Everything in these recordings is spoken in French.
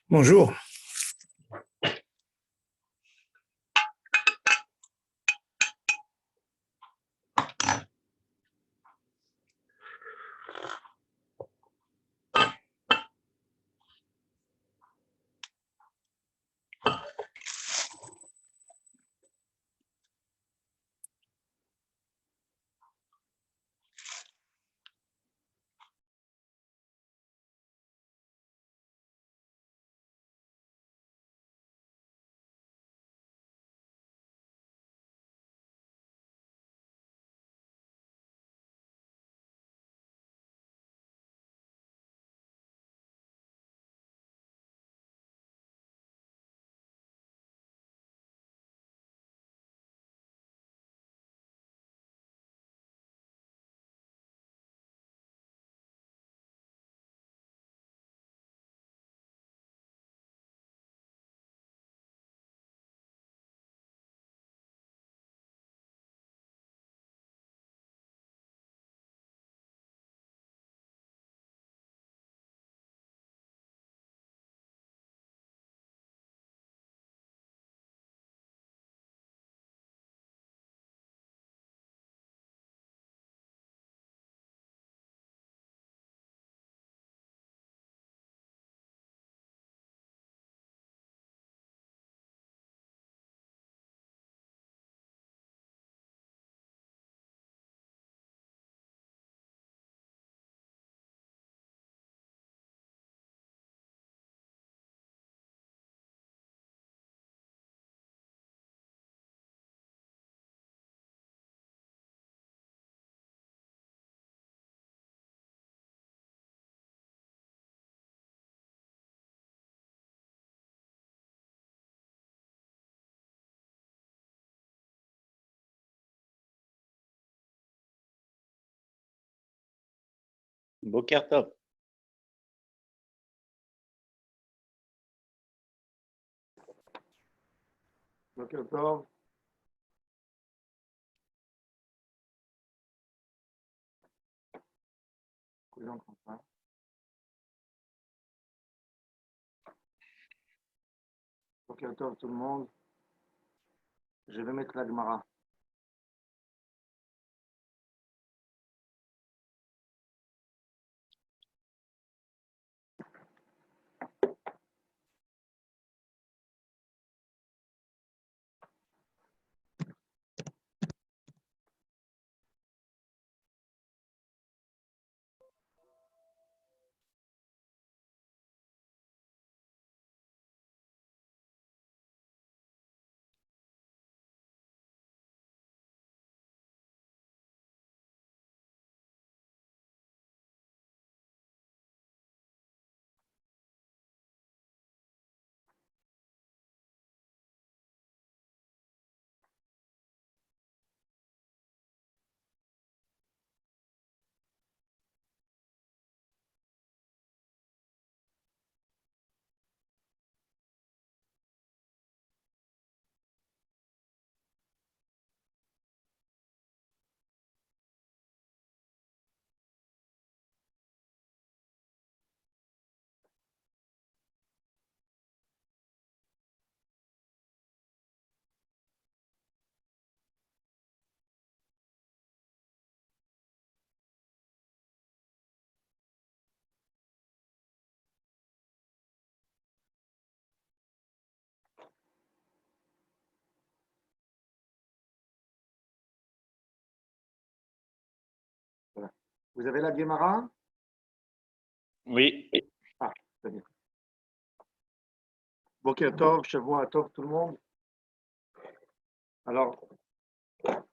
Bonjour. Boker Tov. Boker Tov. Boker Tov tout le monde. Je vais mettre la Gemara. Voilà. Vous avez la Gemara? Oui. Ah, très bien. Boker Tov, Shavua Tov tout le monde. Alors,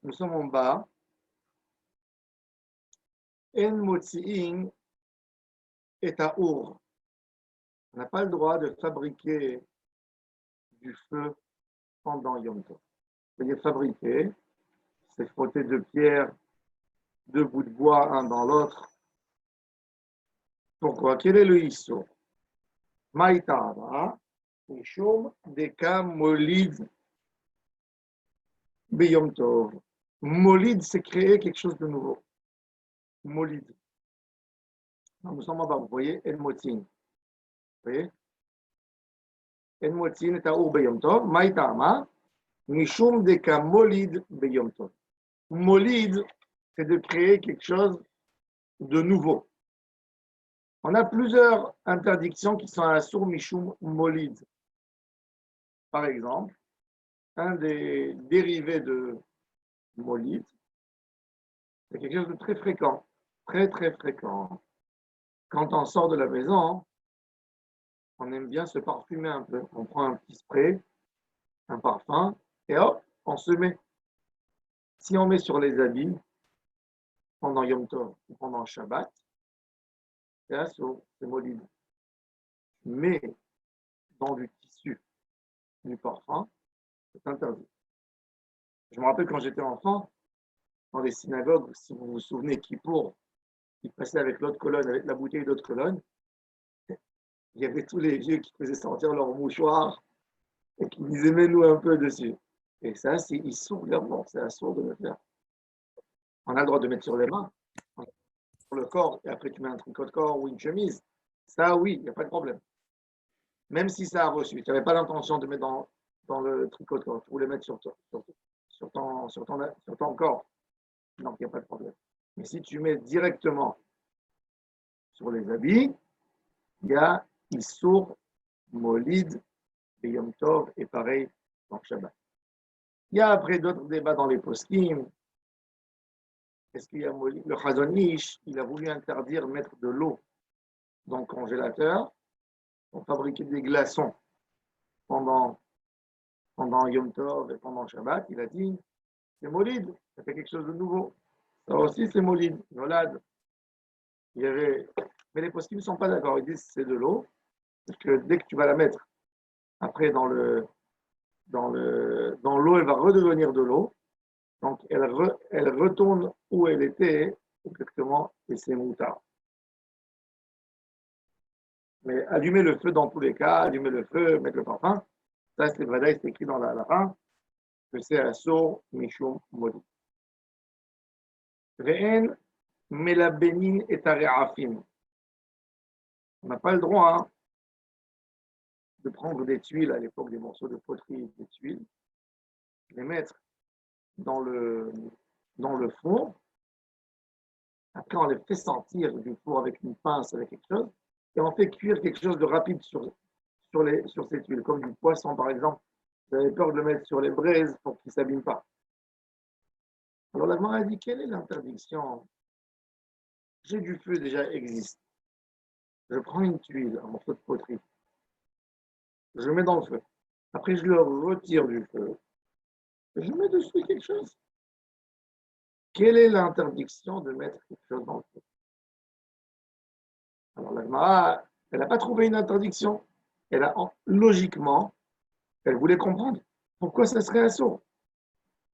nous sommes en bas. En Motzi'in est à Our. On n'a pas le droit de fabriquer du feu pendant Yom Tov. Vous voyez, fabriquer, c'est frotter deux pierres, deux bouts de bois, un dans l'autre. Pourquoi? Quel est le issur? Maïtara, Mishum Deka Molid Beyom Tov. Molid, c'est créer quelque chose de nouveau. Molid. Nous sommes en bas, vous voyez, El Motin. Vous voyez? En motzin et aour beyom tov. Maï ta'ama. Mishum deka molid beyom tov. Molid, c'est de créer quelque chose de nouveau. On a plusieurs interdictions qui sont à la source Mishum Molid. Par exemple, un des dérivés de Molid, c'est quelque chose de très fréquent, très très fréquent. Quand on sort de la maison, on aime bien se parfumer un peu. On prend un petit spray, un parfum, et hop, on se met. Si on met sur les habits, pendant Yom Tov ou pendant Shabbat, c'est assourd, c'est Molid. Mais dans du tissu, du parfum, c'est interdit. Je me rappelle quand j'étais enfant, dans les synagogues, si vous vous souvenez, Kippour, qui passait avec l'autre colonne, avec la bouteille d'autre colonne, il y avait tous les vieux qui faisaient sortir leur mouchoir et qui disaient mets-nous un peu dessus. Et ça, c'est issour vraiment, c'est assourd de le faire. On a le droit de mettre sur les mains, sur le corps, et après tu mets un tricot de corps ou une chemise. Ça, oui, il n'y a pas de problème. Même si ça a reçu, tu n'avais pas l'intention de mettre dans le tricot de corps, tu voulais mettre sur ton corps. Donc, il n'y a pas de problème. Mais si tu mets directement sur les habits, il y a Issour, Molid, et Yom Tov, et pareil dans Shabbat. Il y a après d'autres débats dans les poskim. Est-ce qu'il y a Molid? Le Chazon Ish, il a voulu interdire mettre de l'eau dans le congélateur pour fabriquer des glaçons pendant Yom Tov et pendant Shabbat. Il a dit, c'est Molid, ça fait quelque chose de nouveau. Ça aussi, c'est Molid, Nolad. Il y avait... Mais les poskim ne sont pas d'accord. Ils disent que c'est de l'eau, parce que dès que tu vas la mettre après dans l'eau, elle va redevenir de l'eau. Donc, elle retourne où elle était exactement, et c'est moutard. Mais allumer le feu dans tous les cas, allumer le feu, mettre le parfum, ça, c'est Vadaï, c'est écrit dans la halakha, que c'est Assour Mishum Modi. Ve'en melabenin et are'afim. On n'a pas le droit de prendre des tuiles, à l'époque des morceaux de poterie, des tuiles, les mettre dans le four. Après, on les fait sortir du four avec une pince, avec quelque chose, et on fait cuire quelque chose de rapide sur ces tuiles, comme du poisson par exemple. Vous avez peur de le mettre sur les braises pour qu'il ne s'abîme pas. Alors la Gemara a dit, quelle est l'interdiction? J'ai du feu déjà existe. Je prends une tuile, un morceau de poterie, je le mets dans le feu. Après, je le retire du feu. Et je mets dessus quelque chose. Quelle est l'interdiction de mettre quelque chose dans le feu? Alors la Gemara, elle n'a pas trouvé une interdiction. Logiquement, elle voulait comprendre pourquoi ça serait assourd.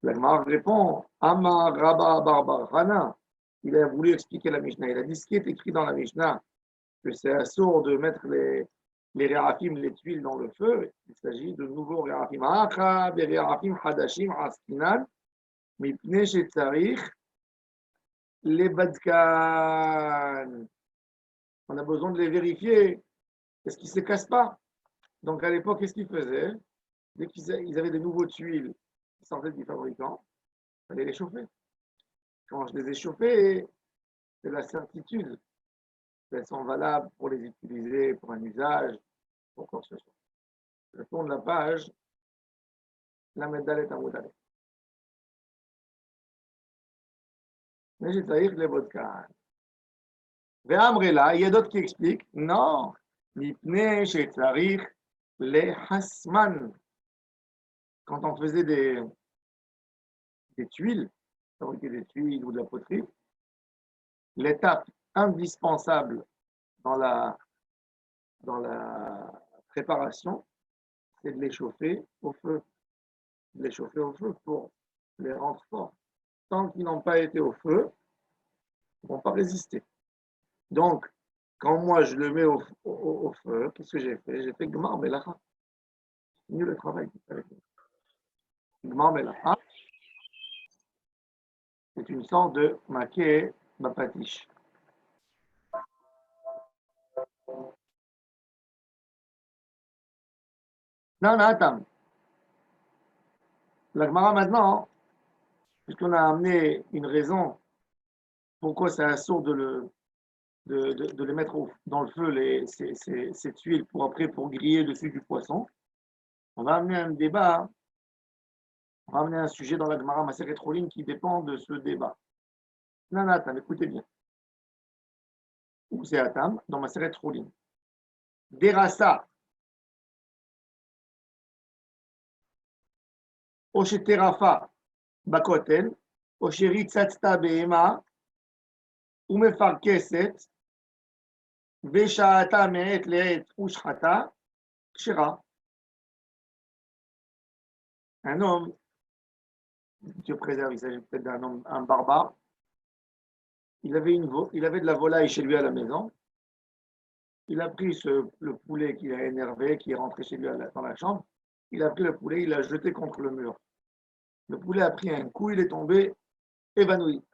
La Gemara répond, Amar Rabba Barbar Hana. Il a voulu expliquer la Mishnah. Il a dit ce qui est écrit dans la Mishnah, que c'est assourd de mettre les réafim, les tuiles dans le feu. Il s'agit de nouveaux réafim. Acha beréafim hadashim askinan mipnei shetzarich lebadkan. On a besoin de les vérifier. Est-ce qu'ils ne se cassent pas? Donc à l'époque, qu'est-ce qu'ils faisaient? Dès qu'ils avaient des nouveaux tuiles qui sortaient du fabricant, il fallait les chauffer. Quand je les ai chauffées, c'est la certitude qu'elles sont valables pour les utiliser pour un usage, pour quoi que ce soit. Je tourne la page, la médaille est à Moudalé. Mais j'ai taillé les vodka. Là, il y a d'autres qui expliquent, non, mipnei shetzarich les hasman. Quand on faisait des tuiles, fabriquer des tuiles ou de la poterie, l'étape indispensable dans la préparation, c'est de les chauffer au feu. De les chauffer au feu pour les rendre forts. Tant qu'ils n'ont pas été au feu, ils ne vont pas résister. Donc, quand moi je le mets au feu, qu'est-ce que j'ai fait? J'ai fait Gmar Melacha. C'est mieux le travail. Gmar Melacha, c'est une sorte de maquet bapatiche. Non, non, attends. La Gemara maintenant, puisqu'on a amené une raison pourquoi c'est assourd de les mettre dans le feu, ces tuiles, pour après, pour griller dessus du poisson, on va amener un débat, on va amener un sujet dans la Gemara Maseret Rolin qui dépend de ce débat. Non, non, attends, écoutez bien. Où c'est Atam, dans Maseret Rolin. Derasa, Osheterafa, Bakotel, Osheritzatsta Behema, Umefarkeset, Vesha'ata me'et le'et ushchata, kshera. Un homme, Dieu préserve, il s'agit peut-être d'un homme, un barbare, il avait de la volaille chez lui à la maison, il a pris le poulet qui a énervé, qui est rentré chez lui dans la chambre, il a pris le poulet, il l'a jeté contre le mur. Le poulet a pris un coup, il est tombé évanoui.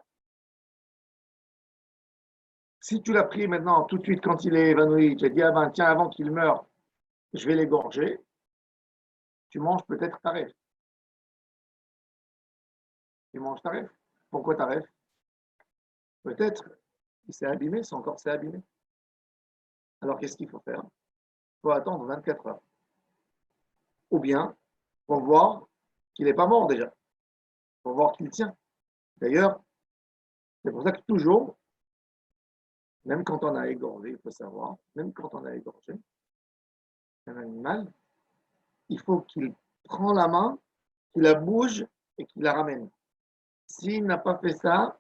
Si tu l'as pris maintenant, tout de suite, quand il est évanoui, tu as dit, ah ben tiens, avant qu'il meure, je vais l'égorger, tu manges peut-être ta rêve. Tu manges ta rêve. Pourquoi ta rêve? Peut-être il s'est abîmé, son corps s'est abîmé. Alors qu'est-ce qu'il faut faire? Il faut attendre 24 heures. Ou bien, pour voir qu'il n'est pas mort déjà. Pour voir qu'il tient. D'ailleurs, c'est pour ça que toujours, même quand on a égorgé, il faut savoir, même quand on a égorgé un animal, il faut qu'il prenne la main, qu'il la bouge et qu'il la ramène. S'il n'a pas fait ça,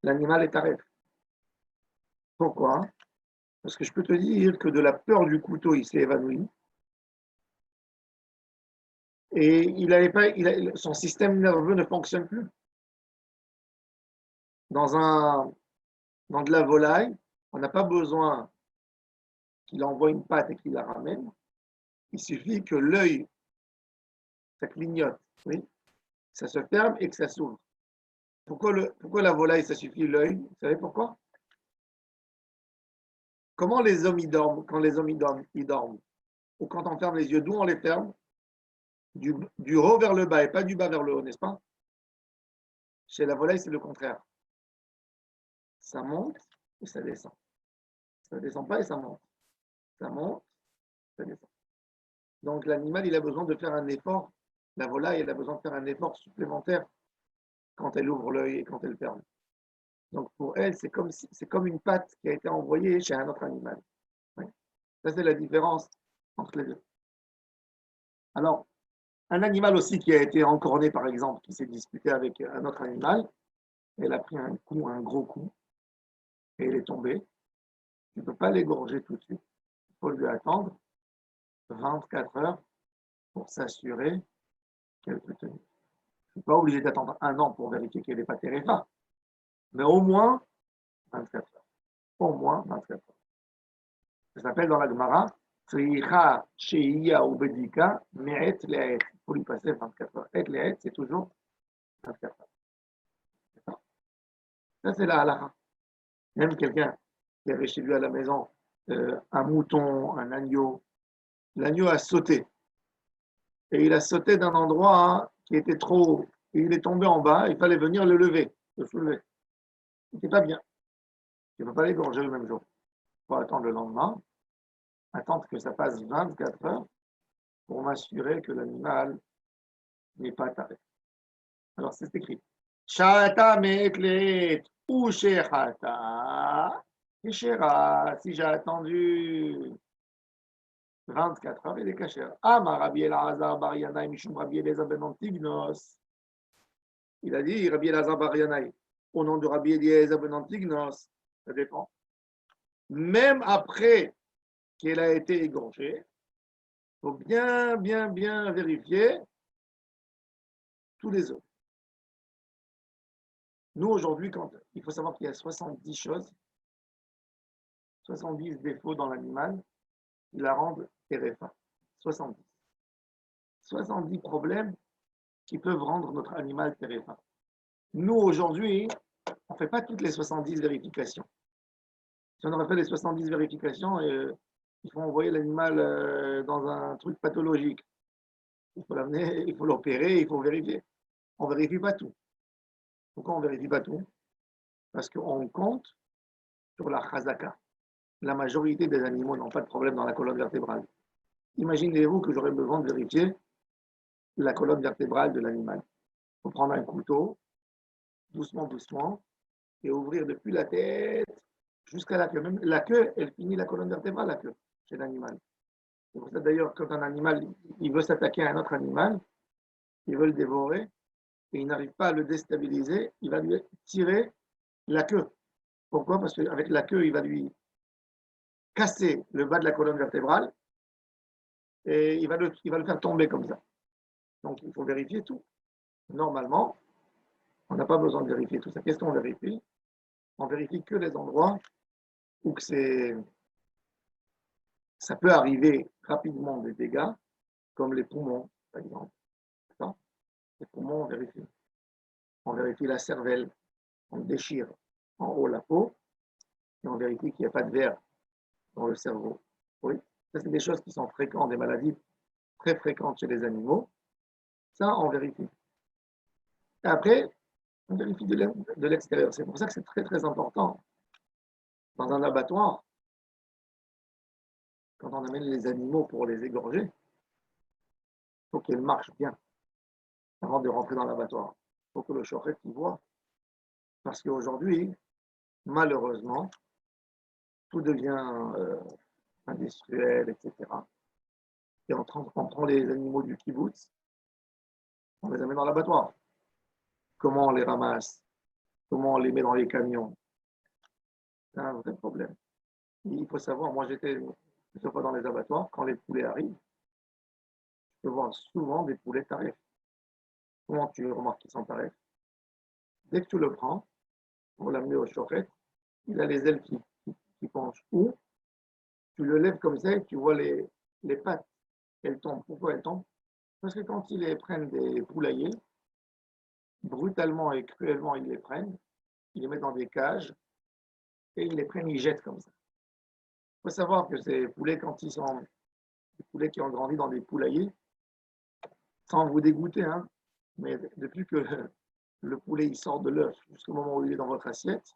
l'animal est arrêté. Pourquoi? Parce que je peux te dire que de la peur du couteau, il s'est évanoui. Et son système nerveux ne fonctionne plus. Dans de la volaille, on n'a pas besoin qu'il envoie une patte et qu'il la ramène. Il suffit que l'œil, ça clignote, oui, ça se ferme et que ça s'ouvre. Pourquoi la volaille, ça suffit l'œil? Vous savez pourquoi? Comment les hommes, ils dorment? Quand les hommes, ils dorment. Ou quand on ferme les yeux, d'où on les ferme? Du haut vers le bas et pas du bas vers le haut, n'est-ce pas? Chez la volaille, c'est le contraire. Ça monte et ça descend. Ça ne descend pas et ça monte. Ça monte, ça descend. Donc l'animal, il a besoin de faire un effort. La volaille, elle a besoin de faire un effort supplémentaire quand elle ouvre l'œil et quand elle ferme. Donc pour elle, c'est comme une patte qui a été envoyée chez un autre animal. Oui. Ça, c'est la différence entre les deux. Alors, un animal aussi qui a été encorné, par exemple, qui s'est disputé avec un autre animal, elle a pris un coup, un gros coup, et elle est tombée. Tu ne peux pas l'égorger tout de suite. Il faut lui attendre 24 heures pour s'assurer qu'elle peut tenir. Je ne suis pas obligé d'attendre un an pour vérifier qu'elle n'est pas téréfa, mais au moins 24 heures. Au moins 24 heures. Ça s'appelle dans la Gemara, Tzricha Sheiya ou Bedika, Me'et Le'et. Il faut lui passer 24 heures. Et Le'et, c'est toujours 24 heures. Ça, c'est la halakha. Même quelqu'un qui avait chez lui à la maison un mouton, un agneau, l'agneau a sauté. Et il a sauté d'un endroit qui était trop haut. Et il est tombé en bas, il fallait venir le lever, le soulever. Il n'était pas bien. Il ne peut pas l'égorger le même jour. Il faut attendre le lendemain, attendre que ça passe 24 heures pour m'assurer que l'animal n'est pas taré. Alors c'est écrit. Shata me'etlet ou shechata. Keshera, si j'ai attendu 24 heures, il est caché. Amar Rabbi Elazar bar Yanai mishum Rabbi Eliezer ben Antignos. Il a dit Rabbi Elazar bar Yanai au nom de Rabbi Eliezer ben Antignos. Ça dépend. Même après qu'elle a été égorgée, il faut bien vérifier tous les autres. Nous, aujourd'hui, il faut savoir qu'il y a 70 choses, 70 défauts dans l'animal qui la rendent téréfa. 70. 70 problèmes qui peuvent rendre notre animal téréfa. Nous, aujourd'hui, on ne fait pas toutes les 70 vérifications. Si on aurait fait les 70 vérifications, il faut envoyer l'animal dans un truc pathologique. Il faut l'amener, il faut l'opérer, il faut vérifier. On ne vérifie pas tout. Pourquoi on ne vérifie pas tout? Parce qu'on compte sur la chazaka. La majorité des animaux n'ont pas de problème dans la colonne vertébrale. Imaginez-vous que j'aurais besoin de vérifier la colonne vertébrale de l'animal. Il faut prendre un couteau, doucement, doucement, et ouvrir depuis la tête jusqu'à la queue. Même la queue, elle finit la colonne vertébrale, la queue, chez l'animal. C'est pour ça d'ailleurs, quand un animal il veut s'attaquer à un autre animal, il veut le dévorer, et il n'arrive pas à le déstabiliser, il va lui tirer la queue. Pourquoi? Parce qu'avec la queue, il va lui casser le bas de la colonne vertébrale et il va le faire tomber comme ça. Donc il faut vérifier tout. Normalement, on n'a pas besoin de vérifier tout ça. Qu'est-ce qu'on vérifie? On vérifie que les endroits où ça peut arriver rapidement des dégâts, comme les poumons, par exemple. Les poumons, on vérifie. On vérifie la cervelle, on déchire en haut la peau, et on vérifie qu'il n'y a pas de verre dans le cerveau. Oui, ça c'est des choses qui sont fréquentes, des maladies très fréquentes chez les animaux. Ça, on vérifie. Et après, on vérifie de l'extérieur. C'est pour ça que c'est très très important. Dans un abattoir, quand on amène les animaux pour les égorger, il faut qu'ils marchent bien avant de rentrer dans l'abattoir. Il faut que le shochet y voit. Parce qu'aujourd'hui, malheureusement, tout devient industriel, etc. Et on prend les animaux du kibbutz, on les amène dans l'abattoir. Comment on les ramasse? Comment on les met dans les camions? C'est un vrai problème. Et il faut savoir, moi j'étais plusieurs fois dans les abattoirs, quand les poulets arrivent, je peux voir souvent des poulets tarifs. Comment tu remarques qu'ils sont tarifs? Dès que tu le prends, pour l'amener au shochet, il a les ailes qui penchent. Ou tu le lèves comme ça et tu vois les pattes, elles tombent. Pourquoi elles tombent? Parce que quand ils les prennent des poulaillers, brutalement et cruellement, ils les prennent, ils les mettent dans des cages et ils les prennent, ils jettent comme ça. Il faut savoir que ces poulets, quand ils sont des poulets qui ont grandi dans des poulaillers, sans vous dégoûter, hein, mais depuis que le poulet il sort de l'œuf jusqu'au moment où il est dans votre assiette,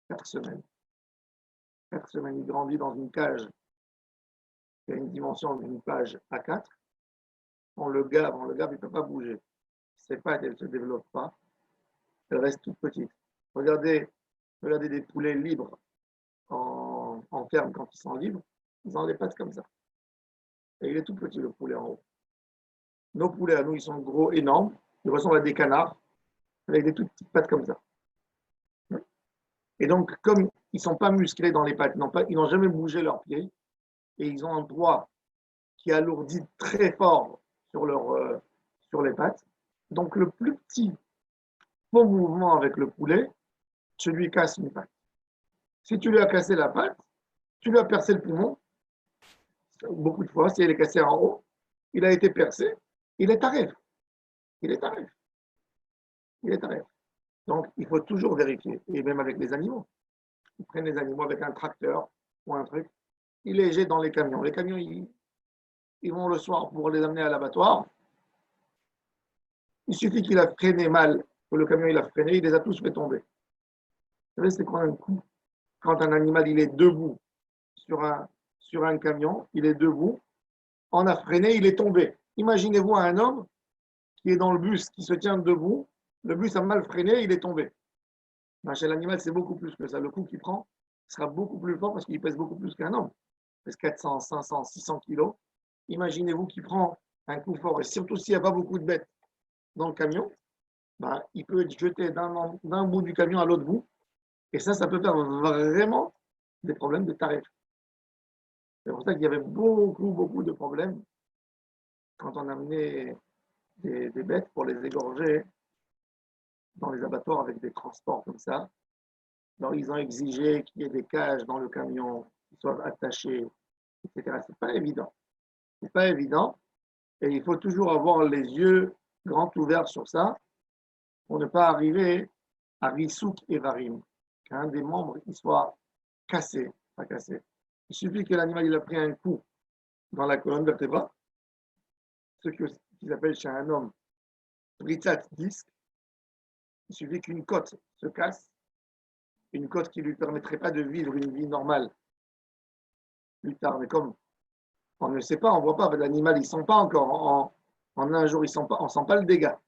4 semaines. 4 semaines, il grandit dans une cage qui a une dimension d'une page A4. On le gave, il ne peut pas bouger. Ses pattes, elles ne se développent pas. Elles restent toutes petites. Regardez des poulets libres en ferme quand ils sont libres. Ils ont les pattes comme ça. Et il est tout petit, le poulet en haut. Nos poulets à nous, ils sont gros, énormes. Ils ressemblent à des canards avec des toutes petites pattes comme ça. Et donc, comme ils ne sont pas musclés dans les pattes, ils n'ont jamais bougé leurs pieds, et ils ont un poids qui alourdit très fort sur les pattes. Donc, le plus petit faux mouvement avec le poulet, tu lui casses une patte. Si tu lui as cassé la patte, tu lui as percé le poumon, beaucoup de fois, si elle est cassée en haut, il a été percé, il est tarif. Il est tarif. Il est tarif. Donc, il faut toujours vérifier, et même avec les animaux. Ils prennent les animaux avec un tracteur ou un truc, ils les jettent dans les camions. Les camions, ils vont le soir pour les amener à l'abattoir. Il suffit qu'il a freiné mal, que le camion il a freiné, il les a tous fait tomber. Vous savez, c'est quoi un coup? Quand un animal il est debout sur un camion, il est debout, on a freiné, il est tombé. Imaginez-vous un homme qui est dans le bus, qui se tient debout, le bus a mal freiné, il est tombé. Ben, chez l'animal, c'est beaucoup plus que ça. Le coup qu'il prend sera beaucoup plus fort parce qu'il pèse beaucoup plus qu'un homme. Il pèse 400, 500, 600 kilos. Imaginez-vous qu'il prend un coup fort, et surtout s'il n'y a pas beaucoup de bêtes dans le camion, ben, il peut être jeté d'un bout du camion à l'autre bout. Et ça peut faire vraiment des problèmes de tarif. C'est pour ça qu'il y avait beaucoup de problèmes quand on amenait des bêtes pour les égorger dans les abattoirs avec des transports comme ça. Alors, ils ont exigé qu'il y ait des cages dans le camion qui soient attachées, etc. C'est pas évident. C'est pas évident. Et il faut toujours avoir les yeux grands ouverts sur ça pour ne pas arriver à Rissouk et Varim, qu'un des membres il soit cassé, pas cassé, Il suffit que l'animal il a pris un coup dans la colonne vertébrale, ce qu'ils appellent chez un homme Ritzat disque. Il suffit qu'une côte se casse, une côte qui ne lui permettrait pas de vivre une vie normale plus tard. Mais comme on ne sait pas, on ne voit pas, l'animal, il ne sent pas encore. En un jour, on ne sent pas le dégât.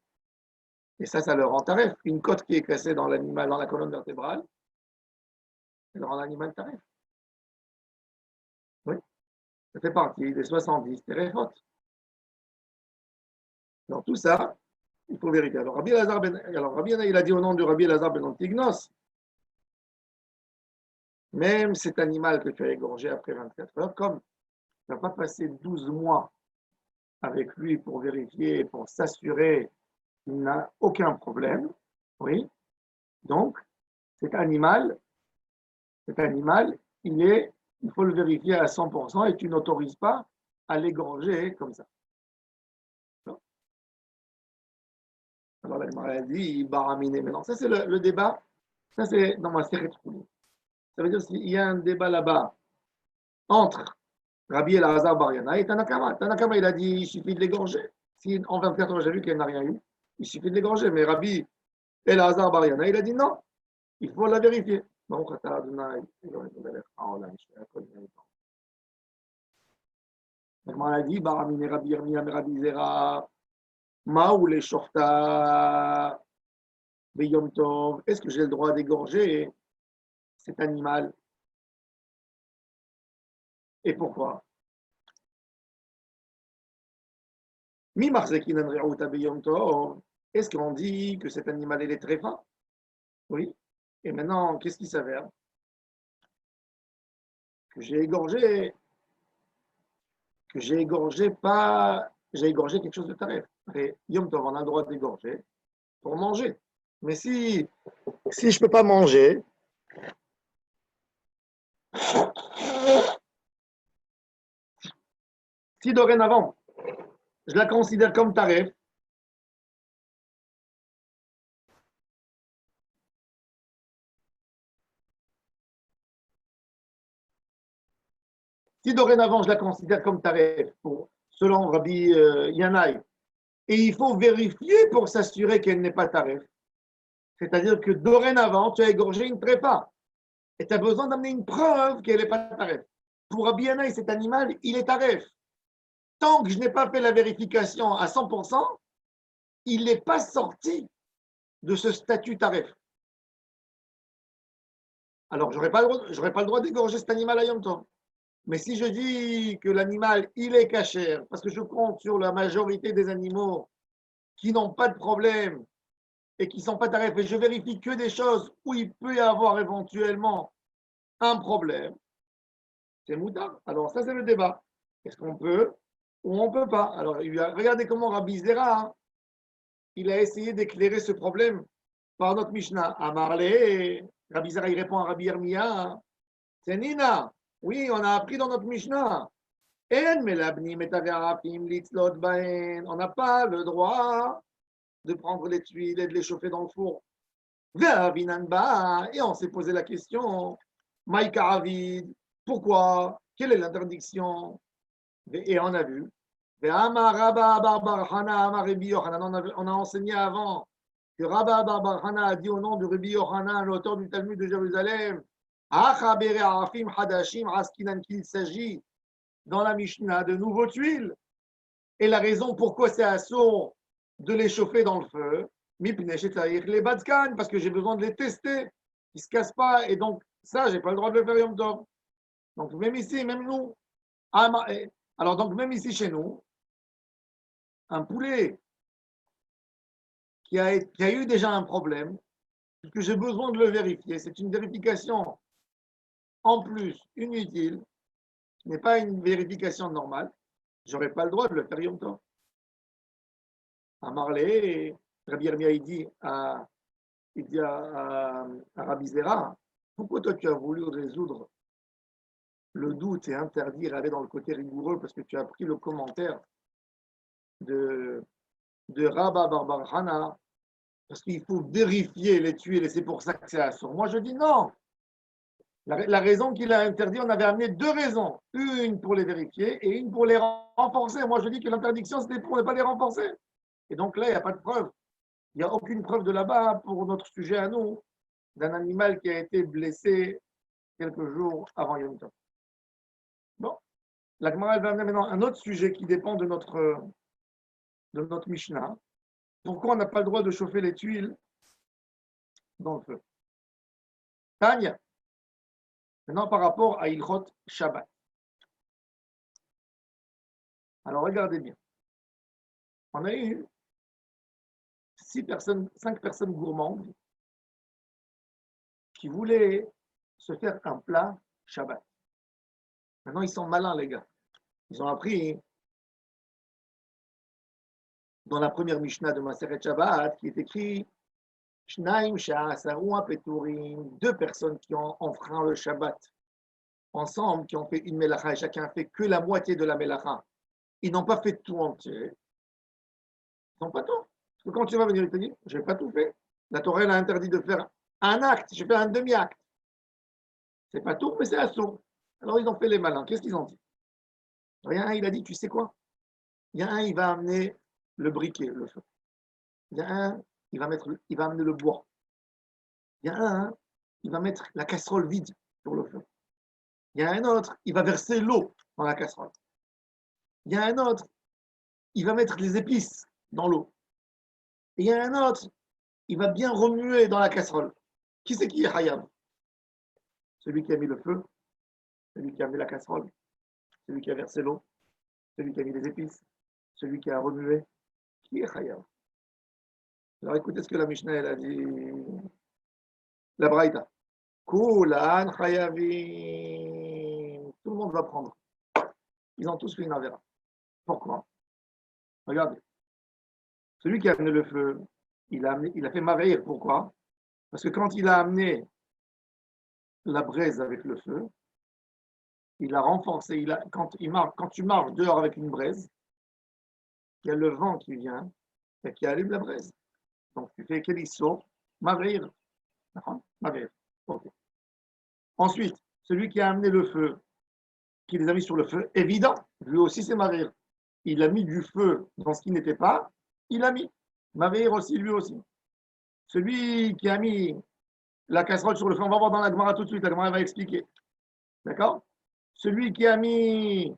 Et ça le rend taref. Une côte qui est cassée dans l'animal, dans la colonne vertébrale, elle rend l'animal taref. Oui, ça fait partie des 70 téréphot. Dans tout ça, il faut vérifier. Alors, Rabbi Elazar il a dit au nom de Rabbi Elazar ben Antignos, même cet animal que tu as égorgé après 24 heures, comme tu n'as pas passé 12 mois avec lui pour vérifier, pour s'assurer qu'il n'a aucun problème, oui, donc cet animal, il faut le vérifier à 100% et tu n'autorises pas à l'égorger comme ça. Alors la Gemara dit, baraminé maintenant. Ça c'est le débat, ça c'est dans ma série de Choulin. Ça veut dire qu'il y a un débat là-bas entre Rabbi Elazar bar Yana et Tanakama. Tanakama il a dit, il suffit de l'égorger. Si en 24 heures j'ai vu qu'elle n'a rien eu, il suffit de l'égorger. Mais Rabbi Elazar bar Yana il a dit non, il faut la vérifier. Donc, a dit, Baramine Rabbi Yirmiyah Rabbi Zera, Maou les Shorta, Beyom Tov, est-ce que j'ai le droit d'égorger cet animal? Et pourquoi? Mi Marzekinan Reouta Beyom Tov, est-ce qu'on dit que cet animal est très fin? Oui. Et maintenant, qu'est-ce qui s'avère? Que j'ai égorgé j'ai égorgé quelque chose de tarif. Et Yom Tov, on a le droit d'égorger pour manger. Mais si je ne peux pas manger, si dorénavant, je la considère comme tarif, si dorénavant je la considère comme tarif, selon Rabbi Yanaï, et il faut vérifier pour s'assurer qu'elle n'est pas tarif. C'est-à-dire que dorénavant, tu as égorgé une trépa. Et tu as besoin d'amener une preuve qu'elle n'est pas tarif. Pour Rabbi Yanaï, cet animal, il est tarif. Tant que je n'ai pas fait la vérification à 100%, il n'est pas sorti de ce statut tarif. Alors, je n'aurai pas le droit d'égorger cet animal à Yom Tov. Mais si je dis que l'animal, il est cachère, parce que je compte sur la majorité des animaux qui n'ont pas de problème et qui ne sont pas tarifs, et je vérifie que des choses où il peut y avoir éventuellement un problème, c'est moutard. Alors ça, c'est le débat. Est-ce qu'on peut ou on ne peut pas? Alors, regardez comment Rabbi Zera, hein, il a essayé d'éclairer ce problème par notre Mishnah. Amarle, Rabbi Zera, il répond à Rabbi Yirmiyah, c'est Nina. Oui, on a appris dans notre Mishnah. On n'a pas le droit de prendre les tuiles et de les chauffer dans le four. Et on s'est posé la question, Maïka Avid, pourquoi? Quelle est l'interdiction? Et on a vu. On a enseigné avant que Rabba Bar Bar Hana a dit au nom de Rabbi Yochanan, l'auteur du Talmud de Jérusalem, qu'il s'agit dans la Mishnah de nouveaux tuiles. Et la raison pourquoi c'est assourd de les chauffer dans le feu, les badkan, parce que j'ai besoin de les tester, qu'ils ne se cassent pas, et donc ça, je n'ai pas le droit de le faire Yom Tov. Donc même ici, même nous, alors donc même ici chez nous, un poulet qui a eu déjà un problème, puisque j'ai besoin de le vérifier, c'est une vérification en plus inutile, qui n'est pas une vérification normale, je n'aurais pas le droit de le faire Yom Tov. À Marley, Rabbi Yirmiyah, il dit à Rabbi Zera, pourquoi toi tu as voulu résoudre le doute et interdire aller dans le côté rigoureux parce que tu as pris le commentaire de Rabba Bar Bar Hana parce qu'il faut vérifier les tuiles et c'est pour ça que c'est assourd. Moi je dis non. La raison qu'il a interdit, on avait amené deux raisons. Une pour les vérifier et une pour les renforcer. Moi, je dis que l'interdiction, c'était pour ne pas les renforcer. Et donc là, il n'y a pas de preuve. Il n'y a aucune preuve de là-bas pour notre sujet à nous, d'un animal qui a été blessé quelques jours avant Yom Tov. Bon, la Gemara va amener maintenant un autre sujet qui dépend de notre Mishnah. Pourquoi on n'a pas le droit de chauffer les tuiles dans le feu? Tanya, maintenant par rapport à Ilchot Shabbat. Alors regardez bien. On a eu 5 personnes gourmandes qui voulaient se faire un plat Shabbat. Maintenant, ils sont malins, les gars. Ils ont appris dans la première Mishnah de Maseret Shabbat qui est écrit Shnaim Sha'asaru Peturim, 2 personnes qui ont enfreint le Shabbat ensemble, qui ont fait une melacha et chacun a fait que la moitié de la melacha. Ils n'ont pas fait tout entier. Ils n'ont pas tout. Parce que quand tu vas venir, il te dit je n'ai pas tout fait. La Torah elle a interdit de faire un acte, j'ai fait un demi-acte. C'est pas tout, mais c'est assaut. Alors ils ont fait les malins. Qu'est-ce qu'ils ont dit? Il y a un, il a dit, tu sais quoi? Il y a un, il va amener le briquet, le feu. Il y a un, il va amener le bois. Il y a un, il va mettre la casserole vide sur le feu. Il y a un autre, il va verser l'eau dans la casserole. Il y a un autre, il va mettre les épices dans l'eau. Et il y a un autre, il va bien remuer dans la casserole. Qui c'est qui est Hayab? Celui qui a mis le feu, celui qui a mis la casserole, celui qui a versé l'eau, celui qui a mis les épices, celui qui a remué. Qui est Hayab? Alors écoutez ce que la Mishnah elle a dit. La Braïta. Kulan Hayavim. Tout le monde va prendre. Ils ont tous fait une avera. Pourquoi? Regardez. Celui qui a amené le feu, il a fait maveir. Pourquoi? Parce que quand il a amené la braise avec le feu, il a renforcé. Quand tu marches dehors avec une braise, il y a le vent qui vient et qui allume la braise. Donc tu fais quel isso? Maveir. Maveir. Okay. Ensuite, celui qui a amené le feu, qui les a mis sur le feu, évident, lui aussi c'est maveir. Il a mis du feu dans ce qui n'était pas, il a mis. Maveir aussi, lui aussi. Celui qui a mis la casserole sur le feu, on va voir dans la Gemara tout de suite, la Gemara va expliquer. D'accord? Celui qui a mis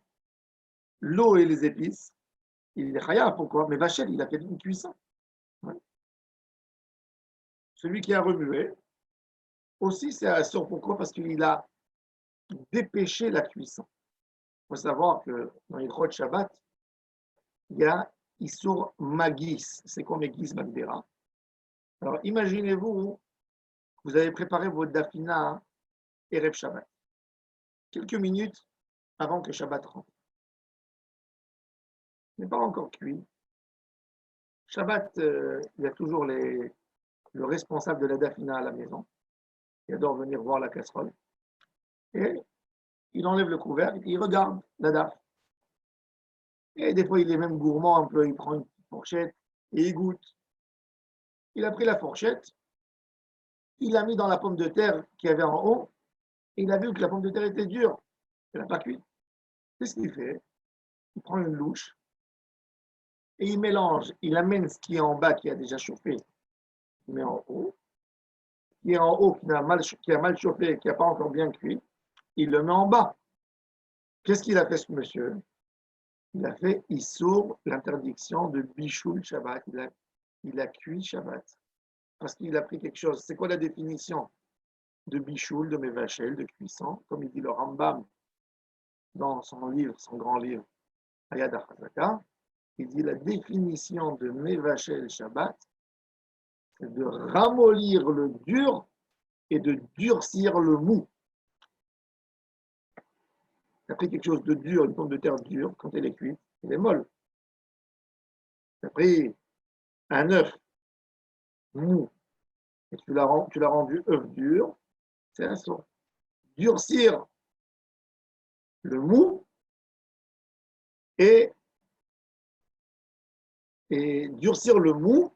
l'eau et les épices, il est chaya, pourquoi? Mais Vachel, il a fait une cuisson. Ouais. Celui qui a remué, aussi c'est assur, pourquoi? Parce qu'il a dépêché la cuisson. Il faut savoir que dans les Chod Shabbat, il y a Issour Magis. C'est quoi Magis Magdera? Alors imaginez-vous, vous avez préparé votre dafina Erev Shabbat. Quelques minutes avant que Shabbat rentre. Il n'est pas encore cuit. Shabbat, il y a toujours le responsable de la dafina à la maison. Il adore venir voir la casserole. Et il enlève le couvercle et il regarde la daf. Et des fois, il est même gourmand un peu. Il prend une petite fourchette et il goûte. Il a pris la fourchette, il l'a mis dans la pomme de terre qu'il y avait en haut, et il a vu que la pomme de terre était dure. Elle n'a pas cuit. Qu'est-ce qu'il fait? Il prend une louche et il mélange. Il amène ce qui est en bas, qui a déjà chauffé, il met en haut. Ce qui est en haut, qui a mal chauffé, qui n'a pas encore bien cuit, il le met en bas. Qu'est-ce qu'il a fait, ce monsieur? Il a fait Issour, l'interdiction de Bichoul Shabbat. Il a cuit Shabbat. Parce qu'il a pris quelque chose. C'est quoi la définition de Bichoul, de Mevachel, de cuisson? Comme il dit le Rambam dans son livre, son grand livre, Hayad HaChazaka, il dit la définition de Mevachel Shabbat, c'est de ramollir le dur et de durcir le mou. Tu as pris quelque chose de dur, une pomme de terre dure, quand elle est cuite, elle est molle. Tu as pris un œuf mou et tu l'as rendu œuf dur, c'est un son. Durcir le mou et durcir le mou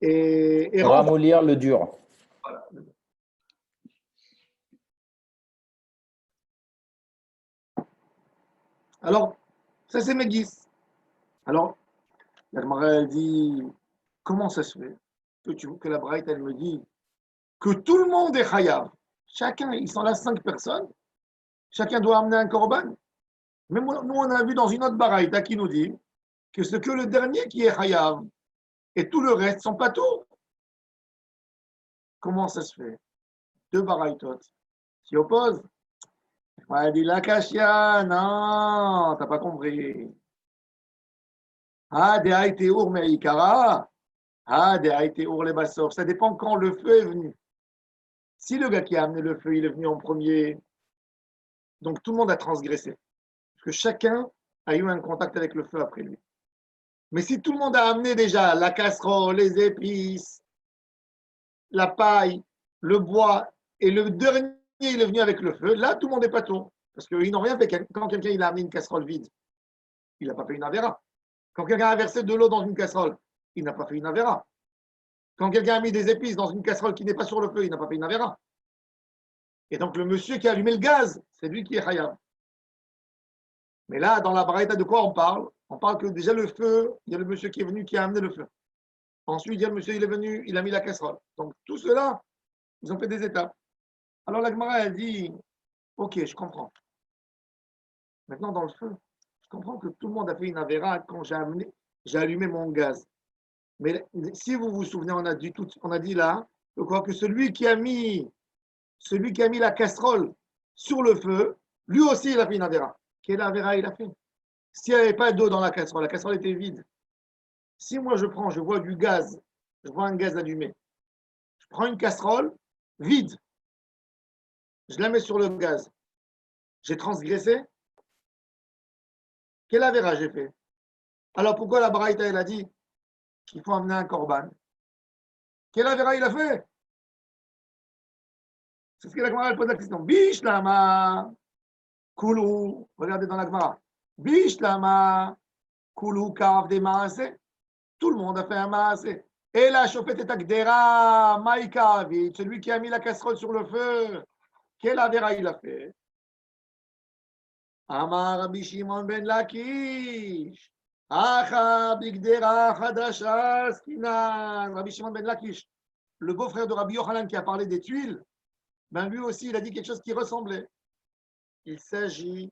et ramollir le dur. Voilà. Alors, ça c'est Megis. Alors, la Gemara elle dit, comment ça se fait que la Braïta elle me dit que tout le monde est chayav. Chacun, ils sont là 5 personnes, chacun doit amener un korban. Mais nous, on a vu dans une autre Braïta qui nous dit que c'est que le dernier qui est chayav et tout le reste sont pas tout. Comment ça se fait? Deux Braïtot s'y opposent. Elle dit la Kashia, non, t'as pas compris. Ah, des Haïté Our Meikara. Ah, des Haïté Our les Bassor. Ça dépend quand le feu est venu. Si le gars qui a amené le feu, il est venu en premier, donc tout le monde a transgressé. Parce que chacun a eu un contact avec le feu après lui. Mais si tout le monde a amené déjà la casserole, les épices, la paille, le bois, et le dernier, il est venu avec le feu, là, tout le monde est pas tout. Parce qu'ils n'ont rien fait. Quand quelqu'un il a amené une casserole vide, il n'a pas fait une avéra. Quand quelqu'un a versé de l'eau dans une casserole, il n'a pas fait une avéra. Quand quelqu'un a mis des épices dans une casserole qui n'est pas sur le feu, il n'a pas fait une avéra. Et donc, le monsieur qui a allumé le gaz, c'est lui qui est chayav. Mais là, dans la baraïta, de quoi on parle? On parle que déjà le feu, il y a le monsieur qui est venu, qui a amené le feu. Ensuite, il y a le monsieur, il est venu, il a mis la casserole. Donc, tout cela, ils ont fait des étapes. Alors, la Gemara, elle dit, ok, je comprends. Maintenant, dans le feu, je comprends que tout le monde a fait une avéra quand j'ai allumé mon gaz. Mais si vous vous souvenez, on a dit là, je crois que celui qui a mis la casserole sur le feu, lui aussi, il a fait une avéra. Quelle avéra il a fait? S'il n'y avait pas d'eau dans la casserole était vide. Si moi je vois du gaz, je vois un gaz allumé, je prends une casserole vide, je la mets sur le gaz, j'ai transgressé, quelle avéra j'ai fait? Alors pourquoi la Braïta elle a dit qu'il faut amener un korban? Quelle avéra il a fait? C'est ce que la Gemara pose la question. Bishlama kulu, regardez dans la Gemara. Bishlama kulu kav de maase. Tout le monde a fait un maase. Et la chopette est akdera maïkavit, celui qui a mis la casserole sur le feu. Quelle avéra il a fait? Amar Rabbi Shimon ben Lakish. Acha bigdera hadasha skinan. Rabbi Shimon ben Lakish, le beau-frère de Rabbi Yochanan qui a parlé des tuiles, ben lui aussi, il a dit quelque chose qui ressemblait. Il s'agit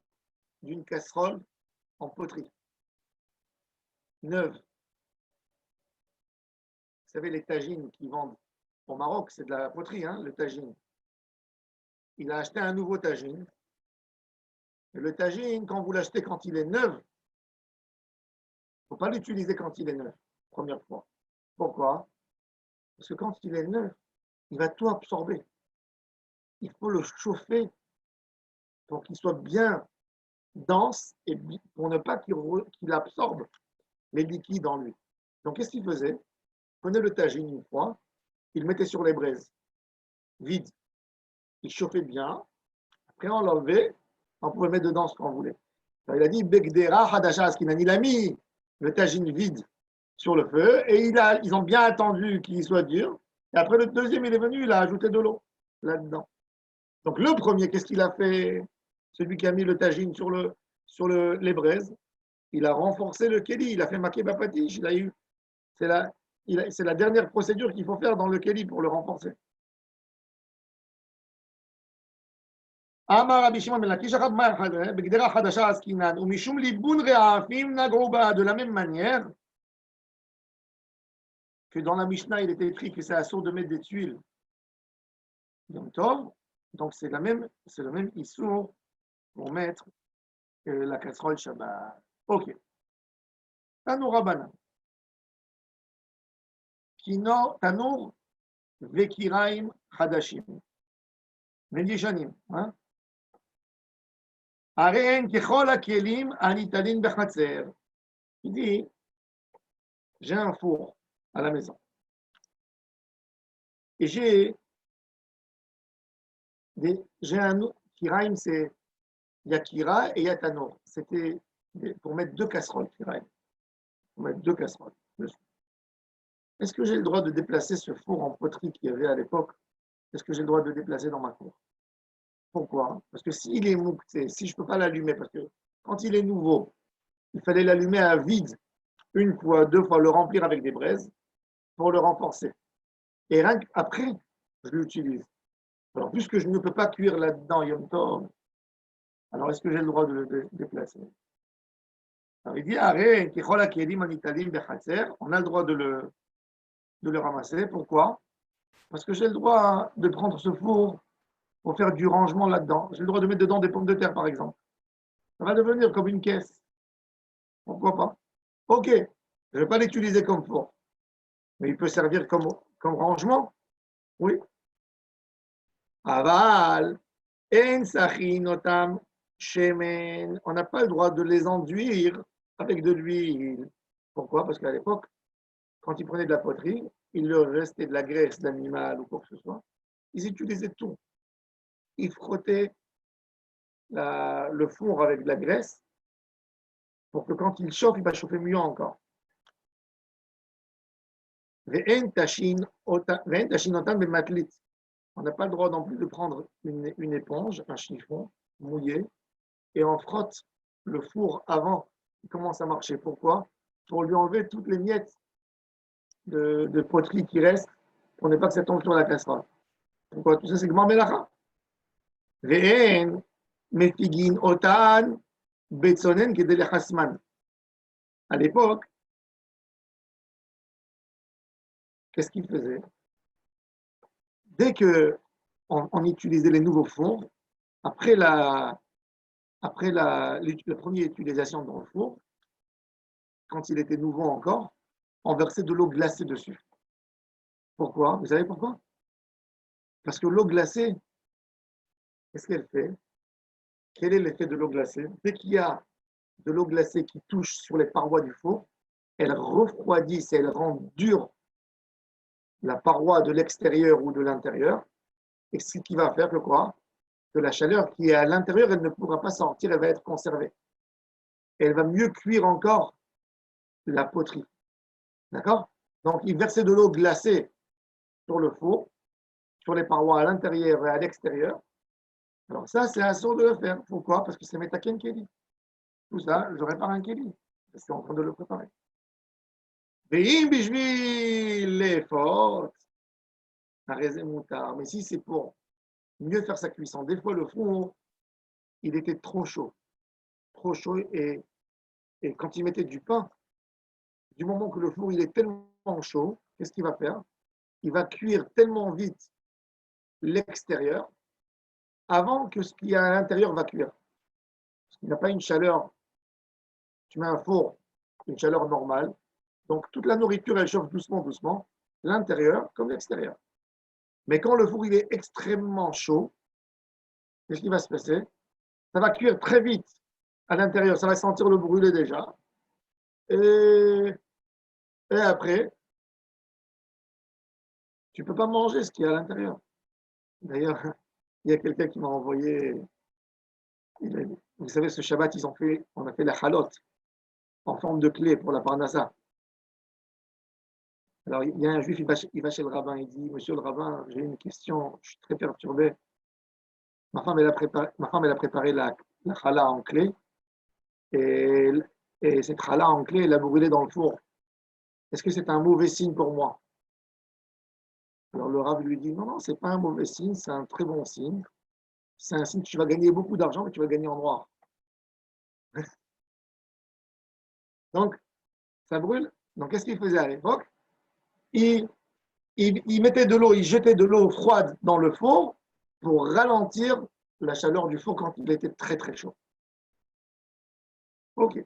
d'une casserole en poterie, neuve. Vous savez, les tagines qui vendent au Maroc, c'est de la poterie, hein, le tagine. Il a acheté un nouveau tagine. Et le tagine, quand vous l'achetez quand il est neuf, il ne faut pas l'utiliser quand il est neuf, première fois. Pourquoi? Parce que quand il est neuf, il va tout absorber. Il faut le chauffer pour qu'il soit bien dense et pour ne pas qu'il absorbe les liquides en lui. Donc, qu'est-ce qu'il faisait? Il prenait le tagine une fois, il le mettait sur les braises, vide. Il chauffait bien. Après, on l'enlevait, on pouvait mettre dedans ce qu'on voulait. Alors, il a dit Begdera Hadasha Askinan. Il a mis le tagine vide sur le feu et ils ont bien attendu qu'il soit dur. Et après, le deuxième, il est venu, il a ajouté de l'eau là-dedans. Donc, le premier, qu'est-ce qu'il a fait? Celui qui a mis le tagine sur les braises, il a renforcé le kéli, il a fait maké bapatish, c'est la dernière procédure qu'il faut faire dans le kéli pour le renforcer. Amar Rabbi Shimon ben Lakish, Begdera Hadasha Askinan, ou Mishum Libun Re'afim Nagrouba, de la même manière que dans la Mishnah, il était écrit que c'est assourd de mettre des tuiles Yom Tov, donc c'est le même issour pour mettre la casserole Shabbat. Ok. Tanour Rabbanan. Tanour Vekiraim Hadashim. Medishanim. Areen Kechol Akelim Anitalin Bechatzer. Il dit, j'ai un four à la maison. Et j'ai un Kiraim, c'est il y a Kira et il y a Tanour. C'était pour mettre 2 casseroles, Kiraim. Pour mettre 2 casseroles. Est-ce que j'ai le droit de déplacer ce four en poterie qu'il y avait à l'époque? Est-ce que j'ai le droit de le déplacer dans ma cour? Pourquoi? Parce que s'il est moukté, si je ne peux pas l'allumer, parce que quand il est nouveau, il fallait l'allumer à vide une fois, deux fois, le remplir avec des braises pour le renforcer. Et rien qu'après, je l'utilise. Alors, puisque je ne peux pas cuire là-dedans Yom Tov, alors est-ce que j'ai le droit de le déplacer? Alors, il dit, on a le droit de le ramasser. Pourquoi? Parce que j'ai le droit de prendre ce four pour faire du rangement là-dedans. J'ai le droit de mettre dedans des pommes de terre, par exemple. Ça va devenir comme une caisse. Pourquoi pas? Ok, je ne vais pas l'utiliser comme four, mais il peut servir comme rangement. Oui. Aval, en sachinotam shemen. On n'a pas le droit de les enduire avec de l'huile. Pourquoi? Parce qu'à l'époque, quand ils prenaient de la poterie, il leur restait de la graisse d'animal ou quoi que ce soit. Ils utilisaient tout. Ils frottaient le four avec de la graisse pour que quand il chauffe, il va chauffer mieux encore. On n'a pas le droit non plus de prendre une éponge, un chiffon mouillé, et on frotte le four avant qu'il commence à marcher. Pourquoi? Pour lui enlever toutes les miettes de poterie qui restent, pour ne pas que ça tombe sur la casserole. Pourquoi? Tout ça, c'est Gmar Melacha. Ve'en metigin otan betsonen kedele hasman. À l'époque, qu'est-ce qu'il faisait? Dès qu'on utilisait les nouveaux fours, après la première utilisation dans le four, quand il était nouveau encore, on versait de l'eau glacée dessus. Pourquoi? Vous savez pourquoi? Parce que l'eau glacée, qu'est-ce qu'elle fait? Quel est l'effet de l'eau glacée? Dès qu'il y a de l'eau glacée qui touche sur les parois du four, elle refroidit, elle rend dure la paroi de l'extérieur ou de l'intérieur. Et ce qui va faire que quoi? Que la chaleur qui est à l'intérieur, elle ne pourra pas sortir, elle va être conservée. Et elle va mieux cuire encore la poterie. D'accord? Donc, il versait de l'eau glacée sur le four, sur les parois à l'intérieur et à l'extérieur. Alors ça, c'est assurd de le faire. Pourquoi? Parce que c'est Metaken Keli. Tout ça, je répare un Keli. Je suis en train de le préparer. Veim bishvil lefot, mais si c'est pour mieux faire sa cuisson, des fois le four, il était trop chaud et quand il mettait du pain, du moment que le four il est tellement chaud, qu'est-ce qu'il va faire? Il va cuire tellement vite l'extérieur avant que ce qu'il y a à l'intérieur va cuire. Parce qu'il n'a pas une chaleur, tu mets un four, une chaleur normale, donc toute la nourriture elle chauffe doucement, doucement, l'intérieur comme l'extérieur. Mais quand le four il est extrêmement chaud, qu'est-ce qui va se passer? Ça va cuire très vite à l'intérieur, ça va sentir le brûler déjà. Et après, tu ne peux pas manger ce qu'il y a à l'intérieur. D'ailleurs, il y a quelqu'un qui m'a envoyé, vous savez, ce Shabbat, on a fait la halotte en forme de clé pour la parnassa. Alors, il y a un juif, il va chez le rabbin, il dit, monsieur le rabbin, j'ai une question, je suis très perturbé. Ma femme, elle a préparé la challah en clé, et, et cette challah en clé, elle a brûlé dans le four. Est-ce que c'est un mauvais signe pour moi? Alors le rabbin lui dit, non, non, c'est pas un mauvais signe, c'est un très bon signe. C'est un signe que tu vas gagner beaucoup d'argent, mais tu vas gagner en noir. Donc, ça brûle. Donc, qu'est-ce qu'il faisait à l'époque? il, il mettait de l'eau, il jetait de l'eau froide dans le four pour ralentir la chaleur du four quand il était très, très chaud. OK.